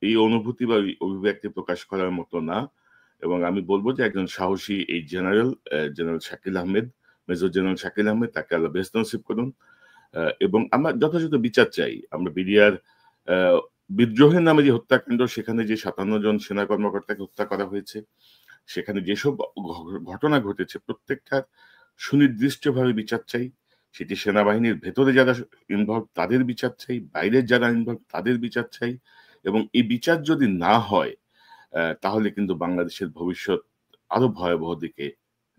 এই অনুভূতি বা অভিব্যক্তি প্রকাশ করার মতো না। এবং আমি বলবো যে একজন সাহসী এই general Shakil Ahmed, major general Shakil Ahmed, তাকে আল্লাহ বেহেশত নসিব করুন। এবং আমরা যথাযথ বিচার চাই। আমরা বিডিআর বিদ্রোহের নামে যে হত্যাকাণ্ড, সেখানে যে 57 জন সেনা কর্মকর্তাকে হত্যা করা হয়েছে, সেখানে যেসব ঘটনা ঘটেছে প্রত্যেকটার সুনির্দিষ্টভাবে বিচার চাই। সেটি সেনাবাহিনীর ভেতরে যারা ইনভলভ তাদের বিচার চাই, বাইরের যারা ইনভলভ তাদের বিচার চাই। এবং এই বিচার যদি না হয় তাহলে কিন্তু বাংলাদেশের ভবিষ্যৎ আরো ভয়াবহ দিকে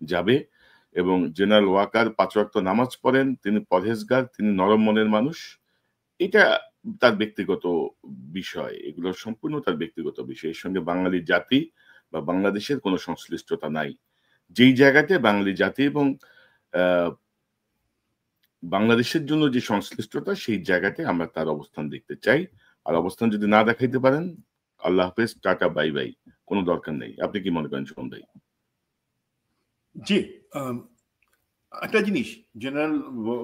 যাবে। এবং জেনারেল ওয়াকার 5 ওয়াক্ত নামাজ পড়েন, তিনি পরহেজগার, তিনি নরম মনের মানুষ। এটা তার ব্যক্তিগত বিষয়, এগুলো সম্পূর্ণ তার ব্যক্তিগত বিষয়। এর সঙ্গে বাঙালি জাতি বা বাংলাদেশের কোনো সংশ্লিষ্টতা নাই। যেই জায়গাতে বাঙালি জাতি এবং বাংলাদেশের জন্য যে সংশ্লিষ্টতা, সেই জায়গাতে আমরা তার অবস্থান দেখতে চাই। আর অবস্থান যদি না দেখাইতে পারেন, আল্লাহ হাফেজ, টাটা, বাই বাই, কোনো দরকার নেই। আপনি কি মনে করেন সুমন ভাই? জি, একটা জিনিস, জেনারেল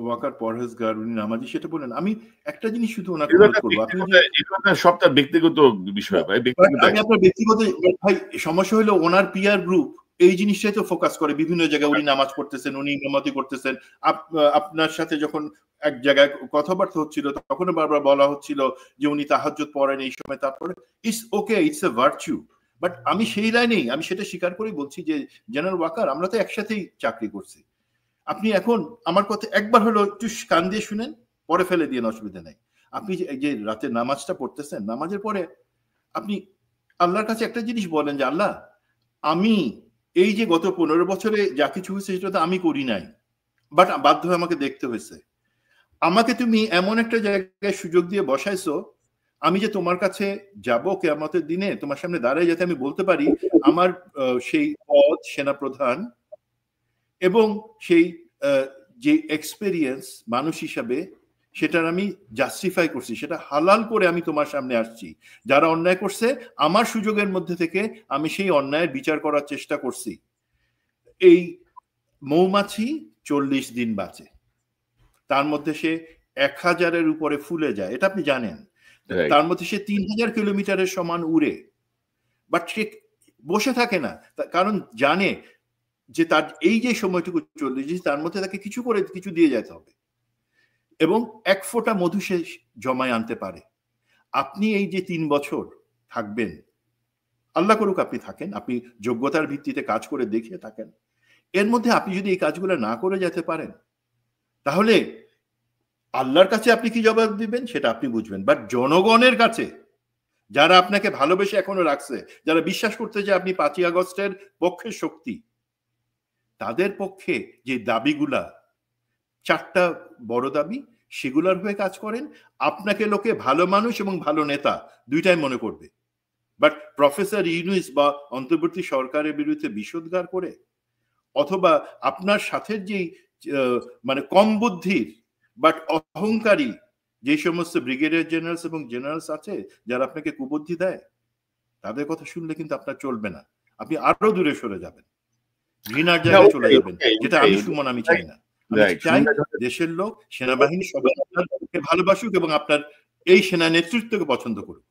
ওয়াকার পরহেজগার, উনি নামাজি, সেটা বলেন। আমি একটা জিনিস শুধু ওনাকে অনুরোধ করবো, সব তার ব্যক্তিগত বিষয় ভাই। আমি আপনার ব্যক্তিগত ভাই, সমস্যা হলো ওনার পিয়ার গ্রুপ এই জিনিসটাই তো ফোকাস করে বিভিন্ন জায়গায়। উনি নামাজ পড়তেছেন, উনি ইমামতি করতেছেন, আপনার সাথে যখন এক জায়গায় কথাবার্তা হচ্ছিল তখনও বারবার বলা হচ্ছিল যে উনি তাহাজ্জুদ পড়েন এই সময়, তারপরে it's okay, it's a virtue. But আমি সেই লাইনেই, আমি সেটা স্বীকার করেই বলছি যে জেনারেল ওয়াকার, আমরা তো একসাথেই চাকরি করছি। আপনি এখন আমার কথা একবার হলো একটু কান দিয়ে শুনেন, পরে ফেলে দিয়ে অসুবিধা নাই। আপনি যে রাতে নামাজটা পড়তেছেন, নামাজের পরে আপনি আল্লাহর কাছে একটা জিনিস বলেন যে আল্লাহ, আমি এই যে গত 15 বছরে যা কিছু হয়েছে সেটা তো আমি করি নাই, বাট বাধ্য হয়ে আমাকে দেখতে হয়েছে। আমাকে তুমি এমন একটা জায়গায় সুযোগ দিয়ে বসাইছো, আমি যে তোমার কাছে যাব কিয়ামতের দিনে তোমার সামনে দাঁড়াই, যাতে আমি বলতে পারি আমার সেই পদ সেনাপ্রধান এবং সেই যে এক্সপেরিয়েন্স মানুষ হিসাবে, সেটার আমি জাস্টিফাই করছি, সেটা হালাল করে আমি তোমার সামনে আসছি। যারা অন্যায় করছে আমার সুযোগের মধ্যে থেকে আমি সেই অন্যায়ের বিচার করার চেষ্টা করছি। এই মৌমাছি 40 দিন বাঁচে, তার মধ্যে সে 1000-এর উপরে ফুলে যায়, এটা আপনি জানেন। তার মধ্যে সে 3000 কিলোমিটারের সমান উড়ে, বাট সে বসে থাকে না, কারণ জানে যে তার এই যে সময়টুকু 40 দিন, তার মধ্যে তাকে কিছু করে কিছু দিয়ে যেতে হবে, এবং 1 ফোঁটা মধু সে জমায় আনতে পারে। আপনি এই যে 3 বছর থাকবেন, আল্লাহ করুক আপনি থাকেন, আপনি যোগ্যতার ভিত্তিতে কাজ করে দেখিয়ে থাকেন, এর মধ্যে আপনি যদি এই কাজগুলো না করে যেতে পারেন, তাহলে আল্লাহর কাছে আপনি কি জবাব দিবেন সেটা আপনি বুঝবেন। বাট জনগণের কাছে, যারা আপনাকে ভালোবেসে এখনো রাখছে, যারা বিশ্বাস করতে যে আপনি 5ই আগস্টের পক্ষের শক্তি, তাদের পক্ষে যে দাবিগুলা, 4টা বড় দাবি, সেগুলোর হয়ে কাজ করেন। আপনাকে লোকে ভালো মানুষ এবং ভালো নেতা দুইটাই মনে করবে। বাট প্রফেসর ইউনূস বা অন্তর্বর্তী সরকারের বিরুদ্ধে বিষোদ্গার করে, অথবা আপনার সাথে যেই মানে কম বুদ্ধির বাট অহংকারী যে সমস্ত ব্রিগেডিয়ার জেনারেলস এবং জেনারেলস আছে যারা আপনাকে কুবুদ্ধি দেয়, তাদের কথা শুনলে কিন্তু আপনার চলবে না, আপনি আরো দূরে সরে যাবেন, ঘৃণার জায়গায় চলে যাবেন, যেটা আমি সুমন আমি চাই না। আমি চাই দেশের লোক, সেনাবাহিনী সবাই আপনাকে ভালোবাসুক এবং আপনার এই সেনা নেতৃত্বকে পছন্দ করুক।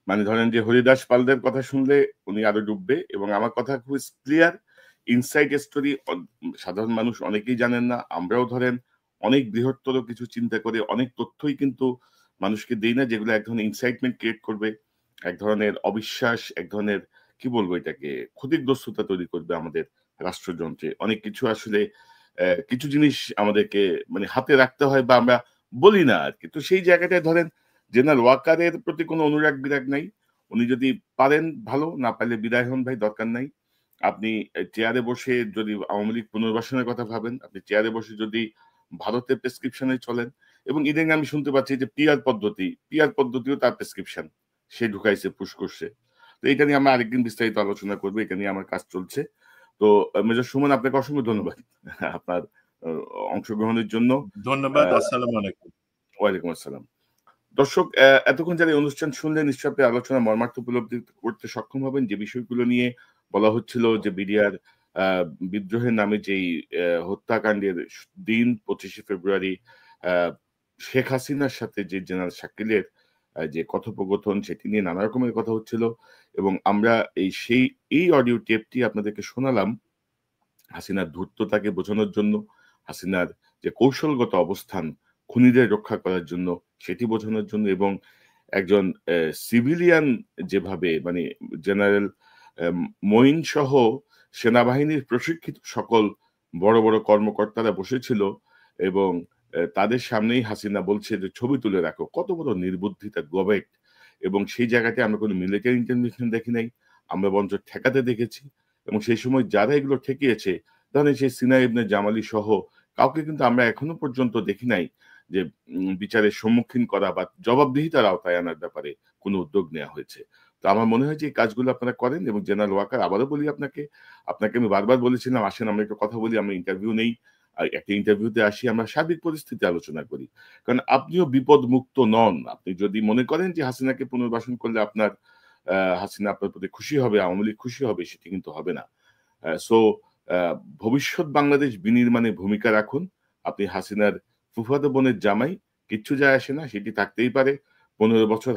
মানে ধরেন যে হরিদাস পালদের কথা শুনলে উনি আরো ডুববে, এবং আমার কথা খুব ক্লিয়ার, ইনসাইড স্টোরি সাধারণ মানুষ অনেকেই জানেন না, আমরাও ধরেন অনেক বৃহত্তর কিছু চিন্তা করে অনেক তথ্যই কিন্তু মানুষকে দেই না, যেগুলো এক ধরনের ইনসাইটমেন্ট ক্রিয়েট করবে, এক ধরনের অবিশ্বাস, এক ধরনের কি বলবো এটাকে ক্ষতিগ্রস্ততা তৈরি করবে আমাদের রাষ্ট্রযন্ত্রে। অনেক কিছু আসলে কিছু জিনিস আমাদেরকে মানে হাতে রাখতে হয়, বা আমরা বলি না আর কি। তো সেই জায়গাটায় ধরেন জেনারেল ওয়াকারের প্রতি কোনো অনুরাগ বিরাগ নাই, উনি যদি পারেন ভালো, না পারলে বিদায় হন ভাই, দরকার নাই। আপনি চেয়ারে বসে যদি আওয়ামী লীগ পুনর্বাসনের কথা ভাবেন, আপনি চেয়ারে বসে যদি ভারতের প্রেসক্রিপশনে চলেন, এবং ইদানিং আমি শুনতে পাচ্ছি যে পিআর পদ্ধতিও তার প্রেসক্রিপশন সে ঢুকাইছে, পুশ করছে। তো এটা নিয়ে আমরা আরেকদিন বিস্তারিত আলোচনা করবো, এটা নিয়ে আমার কাজ চলছে। তো মেজর সুমন, আপনাকে অসংখ্য ধন্যবাদ আপনার অংশগ্রহণের জন্য। ধন্যবাদ। আসসালামু আলাইকুম। ওয়ালাইকুম আসসালাম। দর্শক, এতক্ষণ যারা অনুষ্ঠান শুনলেন, নিশ্চয়ই আপনি আলোচনা মর্মার্থ উপলব্ধি করতে সক্ষম হবেন। যে বিষয়গুলো নিয়ে বলা হচ্ছিল যে বিডিআর বিদ্রোহের নামে যেই হত্যাকাণ্ডের দিন 25শে ফেব্রুয়ারি শেখ হাসিনার সাথে যে জেনারেল শাকিলের যে কথোপকথন, সেটি নিয়ে নানা রকমের কথা হচ্ছিল, এবং আমরা এই অডিও টেপটি আপনাদেরকে শোনালাম হাসিনার ধূর্ততাকে বোঝানোর জন্য, হাসিনার যে কৌশলগত অবস্থান খুনিদের রক্ষা করার জন্য সেটি বোঝানোর জন্য, এবং একজন সিভিলিয়ান যেভাবে মানে জেনারেল মঈন সহ সেনাবাহিনীর প্রশিক্ষিত সকল বড় বড় কর্মকর্তারা বসেছিল, এবং তাদের সামনেই হাসিনা বলছে যে ছবি তুলে রাখো, কত বড় নির্বুদ্ধিতা, গবেট। এবং সেই জায়গাতে আমরা কোনো মিলিটারি ইন্টারভেনশন দেখি নাই, আমরা বরঞ্চ ঠেকাতে দেখেছি। এবং সেই সময় যারা এগুলো ঠেকিয়েছে, ধরেন সেই সিনা ইবনে জামালি সহ কাউকে কিন্তু আমরা এখনো পর্যন্ত দেখি নাই যে বিচারের সম্মুখীন করা বা জবাবদিহিতার আওতায় আনার ব্যাপারে কোনো উদ্যোগ নেওয়া হয়েছে। তো আমার মনে হয় যে এই কাজগুলো আপনারা করেন। এবং জেনারেল ওয়াকার, আবারও বলি আপনাকে আমি বারবার বলেছিলাম আসেন আমরা একটু কথা বলি, আমরা ইন্টারভিউ নেই, একটা ইন্টারভিউতে আসি, আমরা সার্বিক পরিস্থিতি আলোচনা করি, কারণ আপনিও বিপদ মুক্ত নন। আপনি যদি মনে করেন যে হাসিনাকে পুনর্বাসন করলে হাসিনা আপনার প্রতি খুশি হবে, আওয়ামী লীগ খুশি হবে, সেটি কিন্তু হবে না। সো ভবিষ্যৎ বাংলাদেশ বিনির্মাণে ভূমিকা রাখুন। আপনি হাসিনার ফুফাতো বোনের জামাই, কিচ্ছু যায় আসে না, সেটি থাকতেই পারে। 15 বছর